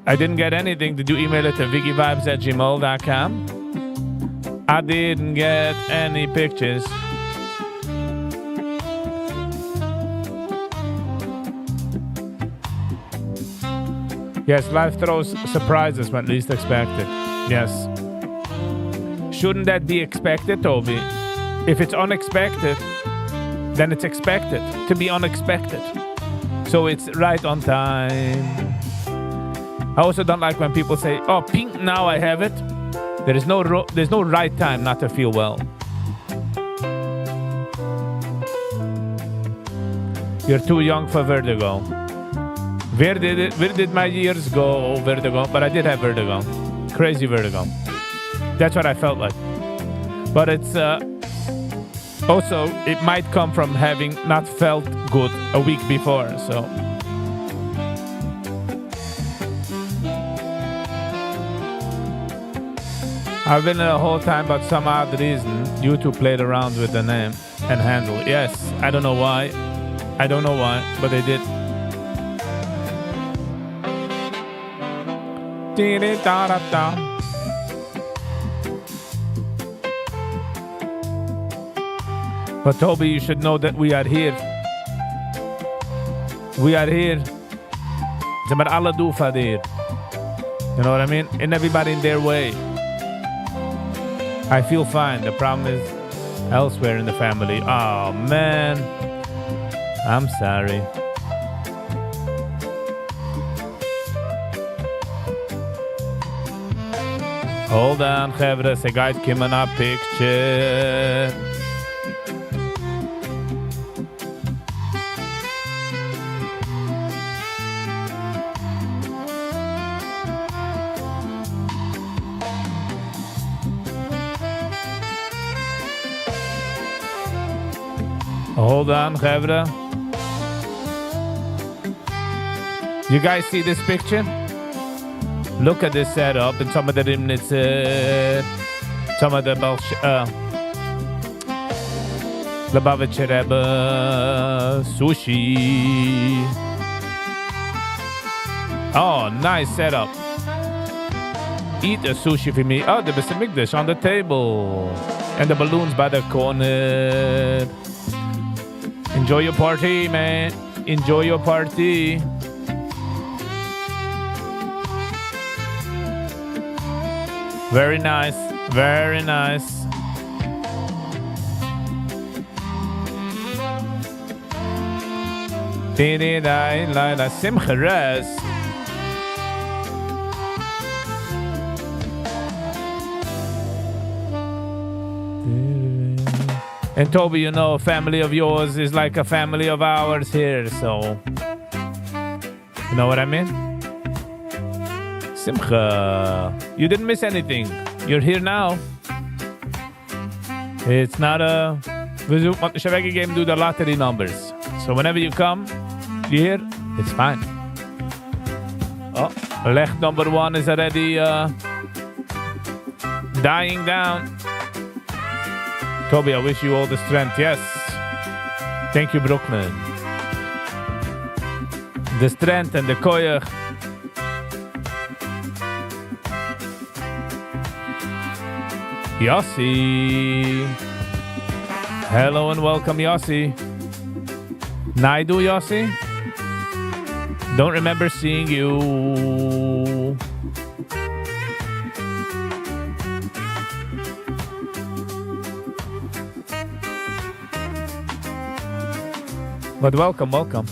I didn't get anything. Did you email it to viggyvibes@gmail.com? I didn't get any pictures. Yes, life throws surprises when least expected. Yes. Shouldn't that be expected, Toby? If it's unexpected, then it's expected to be unexpected. So it's right on time. I also don't like when people say, "Oh, pink, now I have it." There's no right time not to feel well. You're too young for vertigo. Where did my years go, vertigo? But I did have vertigo. Crazy vertigo. That's what I felt like. But it's also, it might come from having not felt good a week before, so. I've been there the whole time, but some odd reason, YouTube played around with the name and handle. Yes, I don't know why. I don't know why, but they did. But Toby, you should know that we are here. We are here. Ze maar alle doen van hier. You know what I mean? And everybody in their way. I feel fine. The problem is elsewhere in the family. Oh man. I'm sorry. Hold on, Chevra. Say, guys, come on a picture. Hold on, Chevra. You guys see this picture? Look at this setup and some of the rimnits, some of the Lubavitcher Rebbe, sushi. Oh, nice setup. Eat a sushi for me. Oh, the Besamikdash on the table. And the balloons by the corner. Enjoy your party, man. Enjoy your party. Very nice. Very nice. Simcha res. And Toby, you know, a family of yours is like a family of ours here, so you know what I mean? Simcha. You didn't miss anything. You're here now. It's not a... We want the Shavegi game do the lottery numbers. So whenever you come, you hear, it's fine. Oh, Lech number 1 is already dying down. Toby, I wish you all the strength. Yes. Thank you, Brooklyn. The strength and the koyach. Yossi. Hello and welcome, Yossi. Naidu, Yossi. Don't remember seeing you. But welcome, welcome.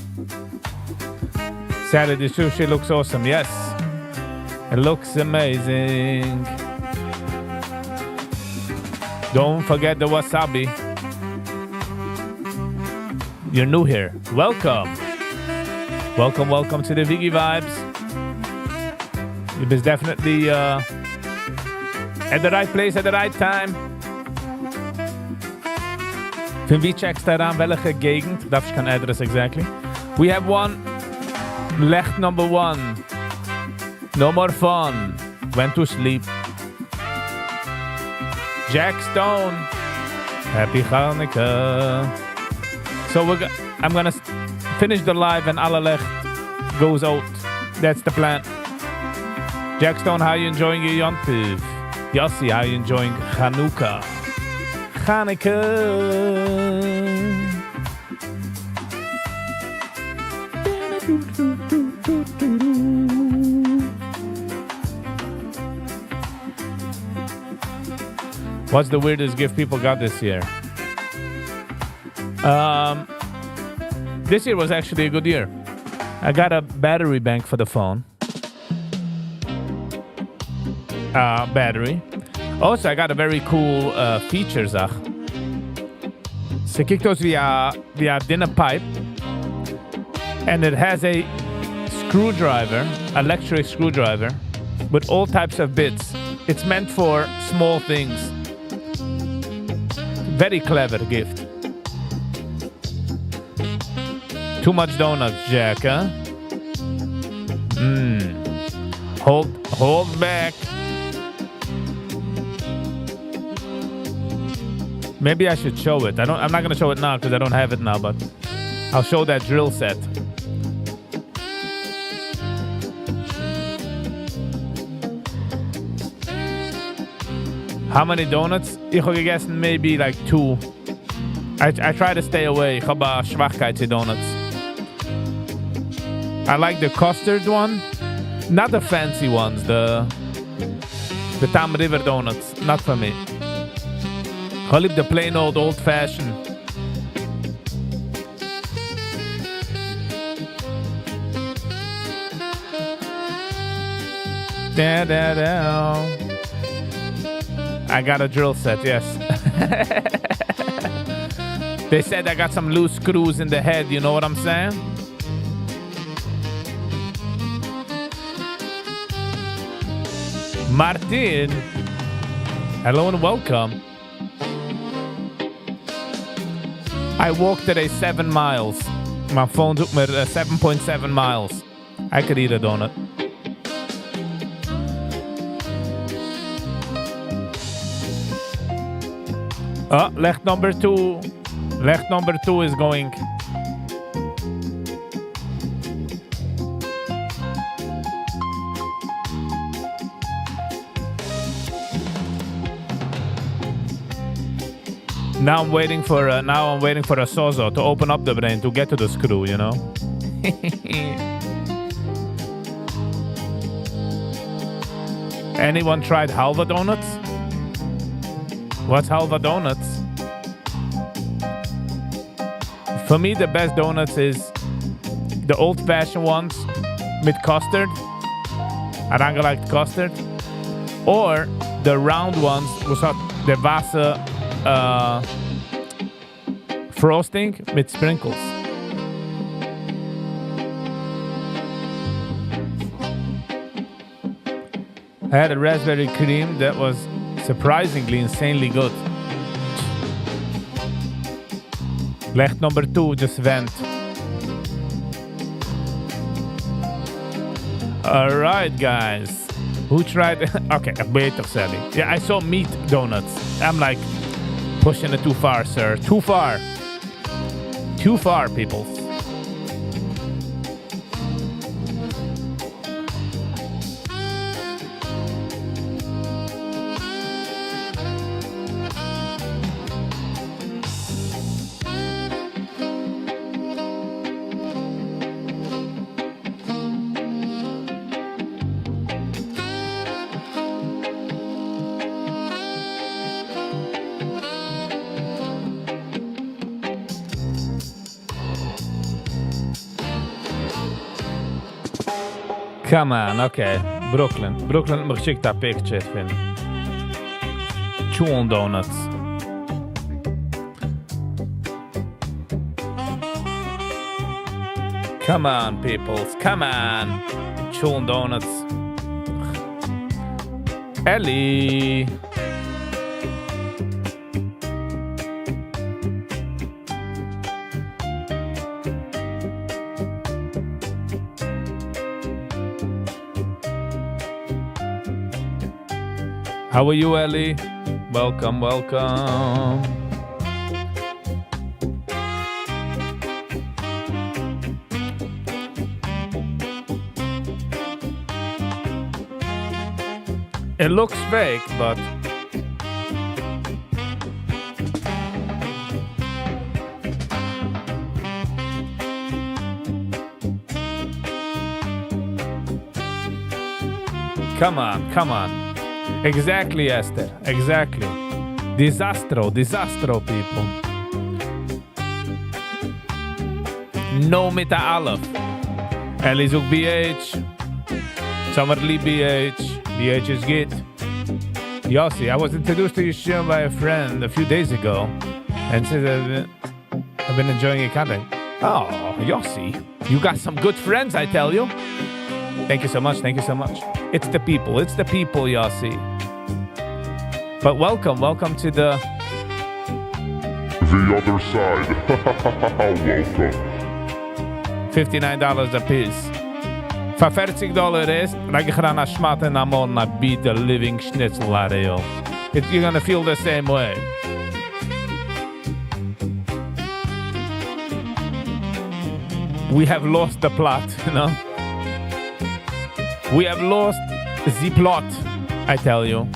Saturday sushi looks awesome, yes. It looks amazing. Don't forget the wasabi. You're new here. Welcome. Welcome, welcome to the Viggy Vibes. You was definitely at the right place at the right time. Für wie checkst du daran, welche Gegend? Darf ich kein address exactly? We have one. Lech number 1. No more fun. Went to sleep. Jack Stone. Happy Chanukah. So I'm gonna finish the live and Alalech goes out. That's the plan. Jackstone, how you enjoying your Yom Tov? Yossi, how you enjoying Chanukah? Chanukah. What's the weirdest gift people got this year? This year was actually a good year. I got a battery bank for the phone. Battery. Also, I got a very cool feature, Zach. Se kijkt ons via dinner pipe. And it has a screwdriver, electric screwdriver, with all types of bits. It's meant for small things. Very clever gift. Too much donuts, Jack, huh? Hold back. Maybe I should show it. I'm not gonna show it now because I don't have it now, but I'll show that drill set. How many donuts? Ich habe gegessen maybe like 2. I try to stay away. Ich habe Schwachkeit donuts. I like the custard one. Not the fancy ones. The Tam River donuts. Not for me. I like the plain old fashioned. I got a drill set, yes. They said I got some loose screws in the head, you know what I'm saying? Martin, hello and welcome. I walked today 7 miles. My phone took me 7.7 miles. I could eat a donut. Oh, leg number 2. Leg number 2 is going. Now I'm waiting for a sozo to open up the brain to get to the screw, you know. Anyone tried halva donuts? What's halva donuts? For me, the best donuts is the old-fashioned ones with custard. I don't like custard. Or the round ones with the Wasser frosting with sprinkles. I had a raspberry cream that was surprisingly insanely good. Leg number 2 just went. Alright, guys. Who tried? Okay, beter Sally. Yeah, I saw meat donuts. I'm like pushing it too far, sir. Too far. Too far, people. Come on, okay. Brooklyn mag ik dat picture vinden. Chewing donuts. Come on, peoples. Come on. Chewing donuts. Ellie. How are you, Ellie? Welcome, welcome. It looks fake, but come on. Exactly, Esther. Exactly. Disastro, people. No mit der Aleph. Ellie sucht BH. Sommerly BH. BH is good. Yossi, I was introduced to Yeshua by a friend a few days ago. And said I've been enjoying your content. Oh, Yossi. You got some good friends, I tell you. Thank you so much. It's the people, Yossi. But welcome to the other side. Welcome. $59 a piece. For $40 is, like ich ran a schmatte na mon na beat the living schnitzel yo. You're gonna feel the same way. We have lost the plot, you know? We have lost the plot, I tell you.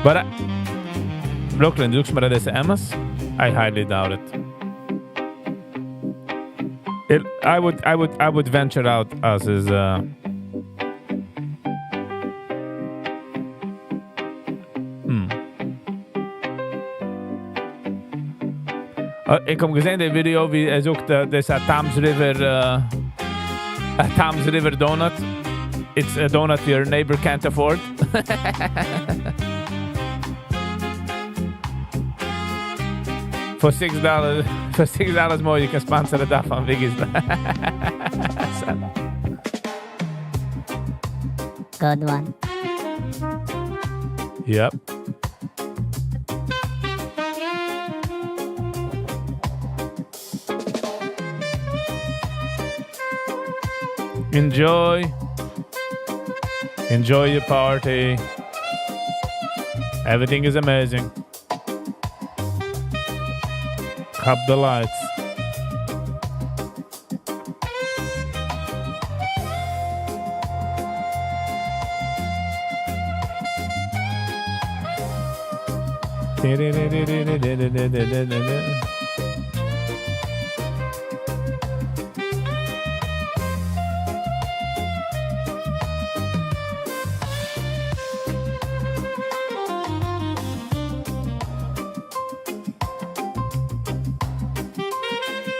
But Brooklyn, looks me this Emma's? I highly doubt it. I would venture out as is Ik heb gezien de video wie hij zoekt this Thames River donut. It's a donut your neighbor can't afford. For $6 more you can sponsor it off on Viggy's. Good one. Yep. Enjoy your party. Everything is amazing. Up the lights.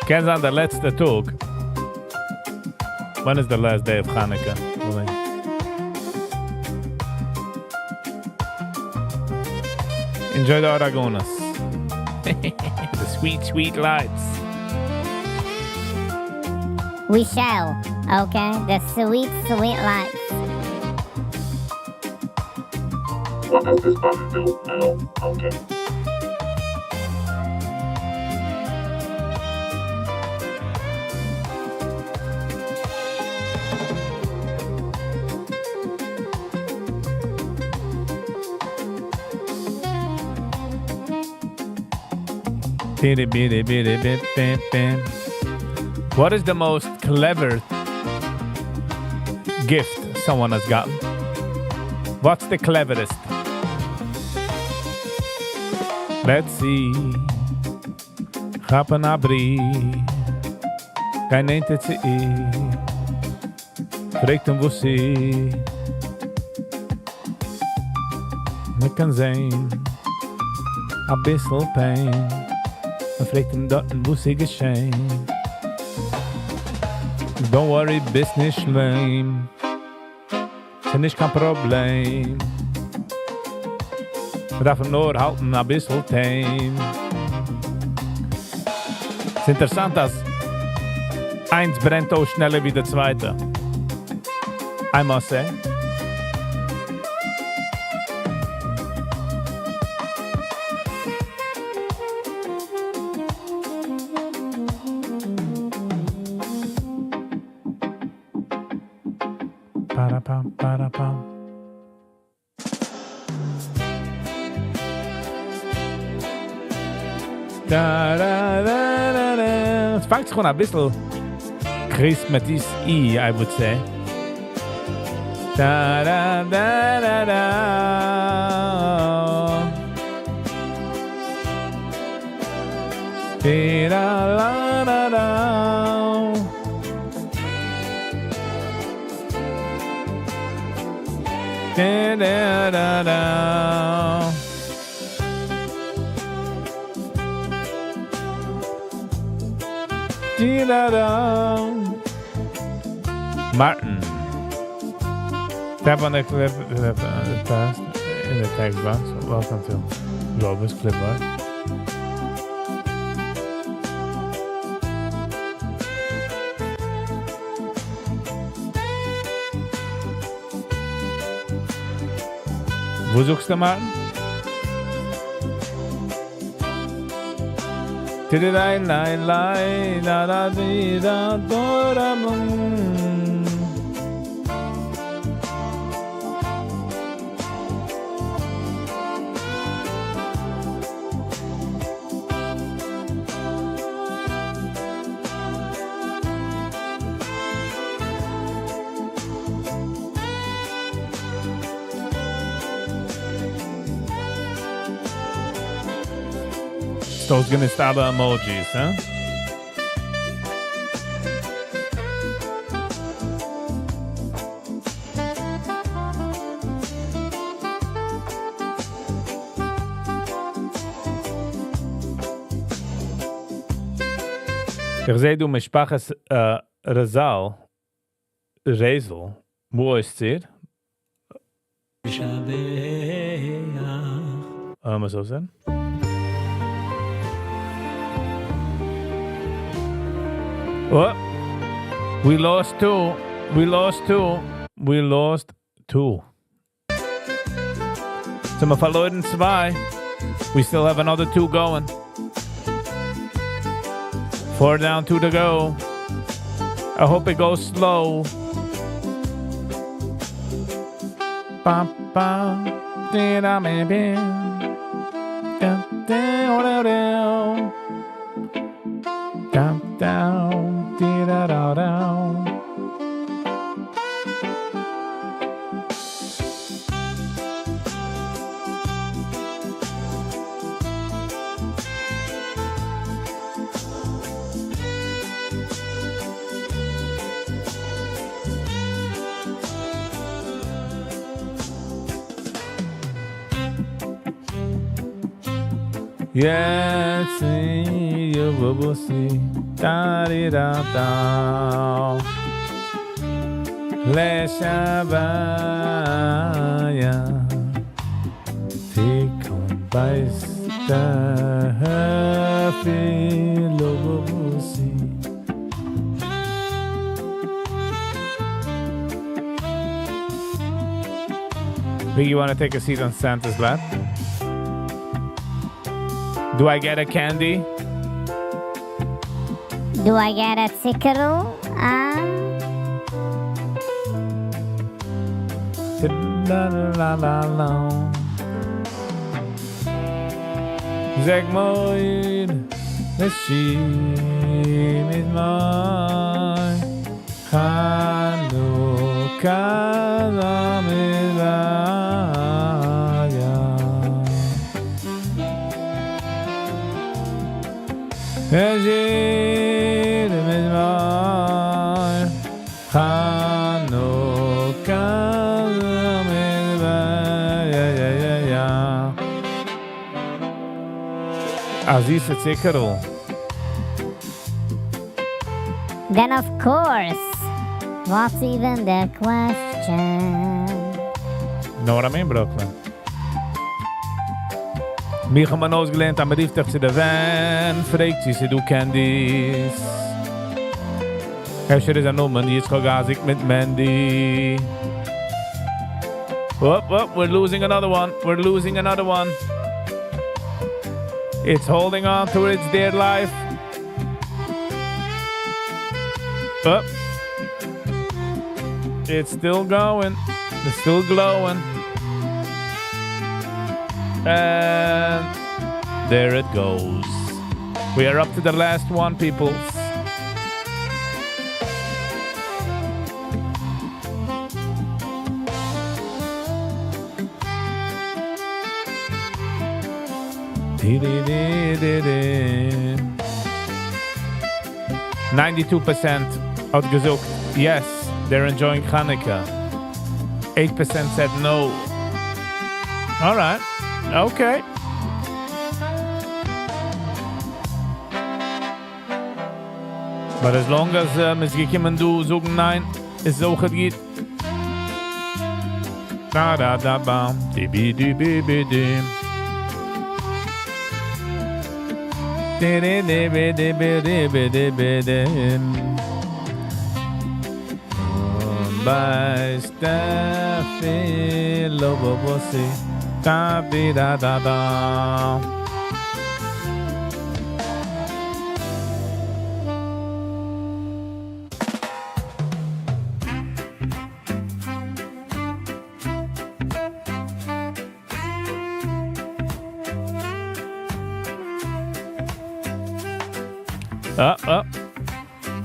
Kennst du der letzte Tag? When is the last day of Chanukah? Enjoy the Aragonas. The sweet lights. We shall, okay? The sweet lights. What does this button do now? Okay. What is the most clever gift someone has gotten? What's the cleverest? Let's see. Happen abri. Kein Entity. Fragt wo sie. Wir können sehen. A bissl pain. Fragt dort wo sie geschehen. Don't worry, business lame. Ist nicht kein Problem. Wir dürfen nur halten ein bisschen tame. Es ist interessant, dass eins brennt auch schneller wie der zweite. I must say. Para-pam. Da-da-da-da-da. Es fängt sich schon ein bisschen Christmas E, I would say. Da da da da da. Dee da la da da. Da da da da. Dee da da. Martin. Tap on the clip past in the text box. Welcome to Globus Clipboard. Wo suchst du, Martin? Tididai, lai, lai, da, da, di, da, do, da, So it's gonna start the emojis, huh? Ich sehe du משפחת רזל, רזל, wo ist sie? Was soll sein? Oh, we lost two. Sind wir verloren 2. We still have another 2 going. 4 down, 2 to go. I hope it goes slow. Bum, bum, da, maybe. Down, down, da, da, down. Yes, you will see. Da di da da. Le Shabaya. Tikon bais da filobusi. Viggy, you want to take a seat on Santa's lap? Do I get a candy? Do I get a tickle? La la la la. Zeg mooi, misschien is mooi. Chanukah Lamilaya. Misschien is mooi. Chanukah Lamilaya. Aziz het zeker al. Then of course, what's even the question? Know what I mean, Brooklyn? Mir haben wir ausgelernt, am rief dich zu der Van, fragt sie, du candies. Hescher ist ein Nummer, jetzt gehe ich mit Mandy. Whoop, whoop, we're losing another one. It's holding on to its dear life. Up. It's still going. It's still glowing. And there it goes. We are up to the last one, people. 92% hat gesagt, yes, they're enjoying Chanukah. 8% said no. All right. Okay. But as long as es gekommen du sagen nein, ist so geht. Da da da bam, dibi dibi dibi. By Steffi Lobobosi, da da da da.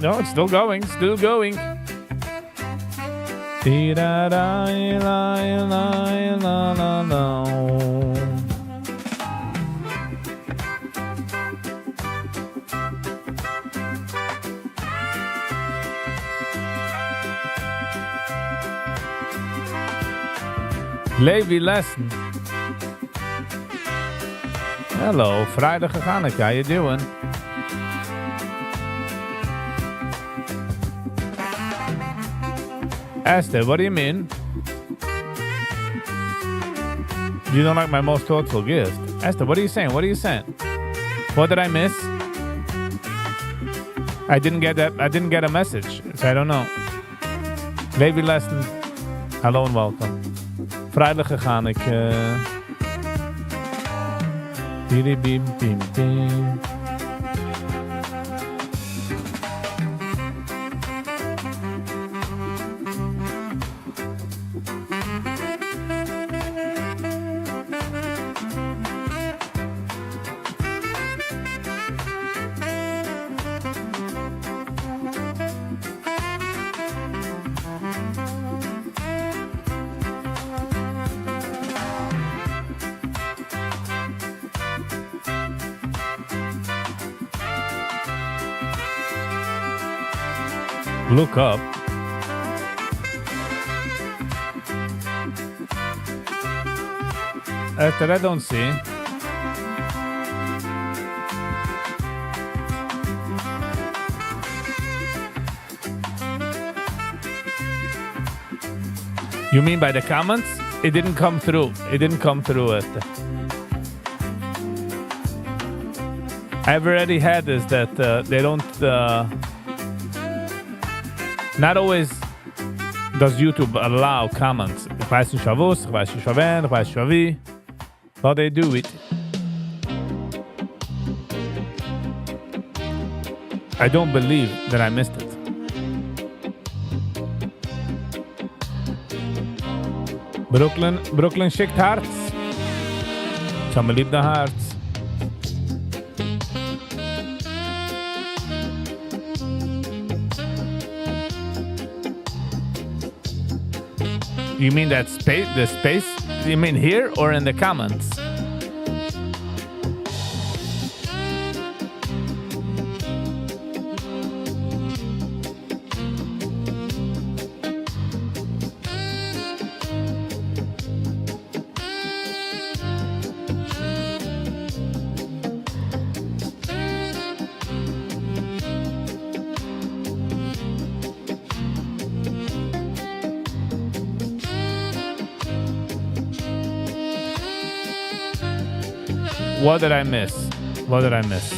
No, it's still going, still going. Da da la la. Levi Lesson. Hello, Vrijdag Chanukah, how you doing? Esther, what do you mean? You don't like my most thoughtful gift. Esther, what are you saying? What are you saying? What did I miss? I didn't get a message, so I don't know. Baby lesson. Hello and welcome. Vrijdag gegaan ik. Bim bim bim. Look up. That I don't see. You mean by the comments? It didn't come through. It didn't come through. I've already had this that they don't. Not always does YouTube allow comments. Ich weiß nicht was, ich weiß nicht wen, ich weiß nicht wie. But they do it. I don't believe that I missed it. Brooklyn schickt Herz. Schau mal lieb dein Herz. You mean that space? The space? You mean here or in the comments? What did I miss? What did I miss?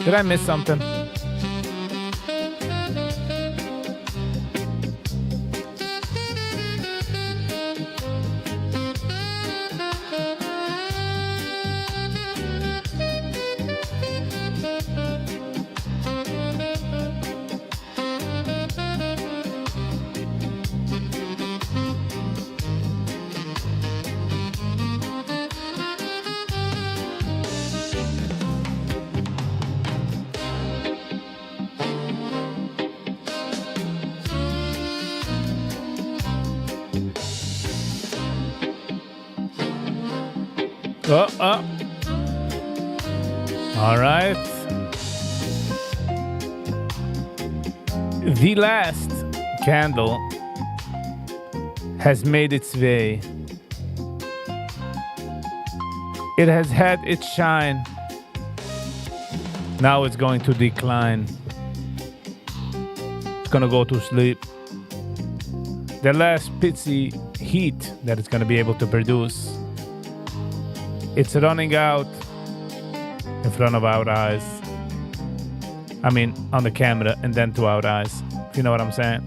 Did I miss something? All right. The last candle has made its way. It has had its shine. Now it's going to decline. It's going to go to sleep. The last pitsy heat that it's going to be able to produce. It's running out in front of our eyes. I mean, on the camera and then to our eyes. If you know what I'm saying.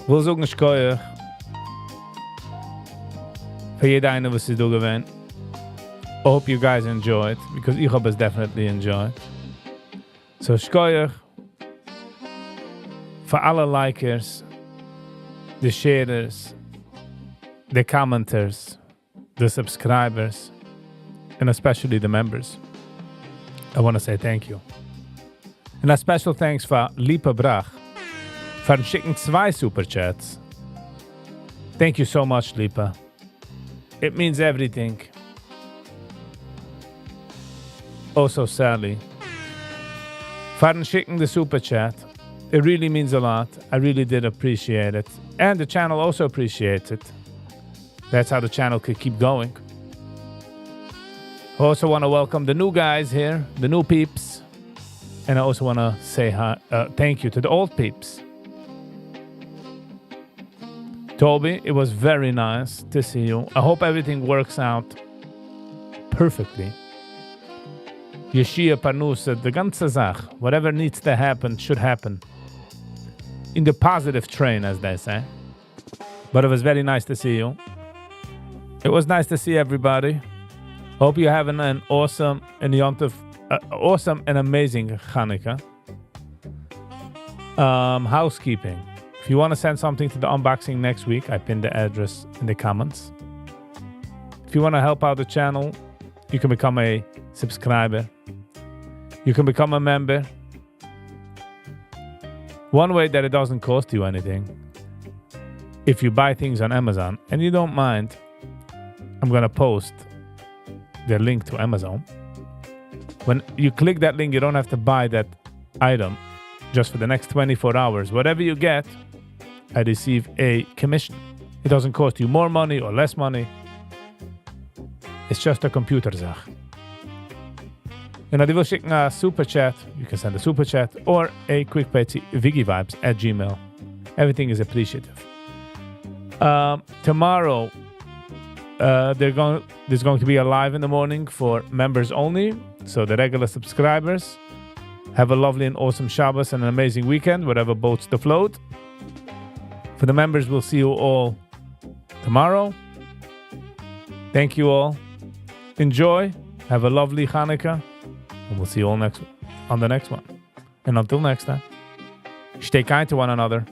Will sagen Schkeuer. Für jeder eine, was sie do gewinnt. I hope you guys enjoyed, because ich habe es definitely enjoyed. So Schkeuer. For alle likers, the sharers, the commenters, the subscribers, and especially the members, I want to say thank you. And a special thanks for Lipa Brach for schicken 2 Superchats. Thank you so much, Lipa. It means everything. Also, Sally, for schicken the Superchat. It really means a lot. I really did appreciate it. And the channel also appreciates it. That's how the channel could keep going. I also want to welcome the new guys here, the new peeps. And I also want to say thank you to the old peeps. Toby, it was very nice to see you. I hope everything works out perfectly. Yeshia Parnus said, the ganze Sache, whatever needs to happen, should happen. In the positive train, as they say. But it was very nice to see you. It was nice to see everybody. Hope you're having an awesome and awesome and amazing Chanukah. Housekeeping. If you want to send something to the unboxing next week, I pinned the address in the comments. If you want to help out the channel, you can become a subscriber. You can become a member. One way that it doesn't cost you anything, if you buy things on Amazon and you don't mind, I'm going to post the link to Amazon. When you click that link, you don't have to buy that item just for the next 24 hours. Whatever you get, I receive a commission. It doesn't cost you more money or less money. It's just a computer zach. And if you will schicken a super chat, you can send a super chat or a quick pay to ViggyVibes@gmail. Everything is appreciative. Tomorrow, there's going to be a live in the morning for members only. So the regular subscribers have a lovely and awesome Shabbos and an amazing weekend, whatever boats the float. For the members, we'll see you all tomorrow. Thank you all. Enjoy. Have a lovely Chanukah. And we'll see you all on the next one. And until next time, stay kind to one another.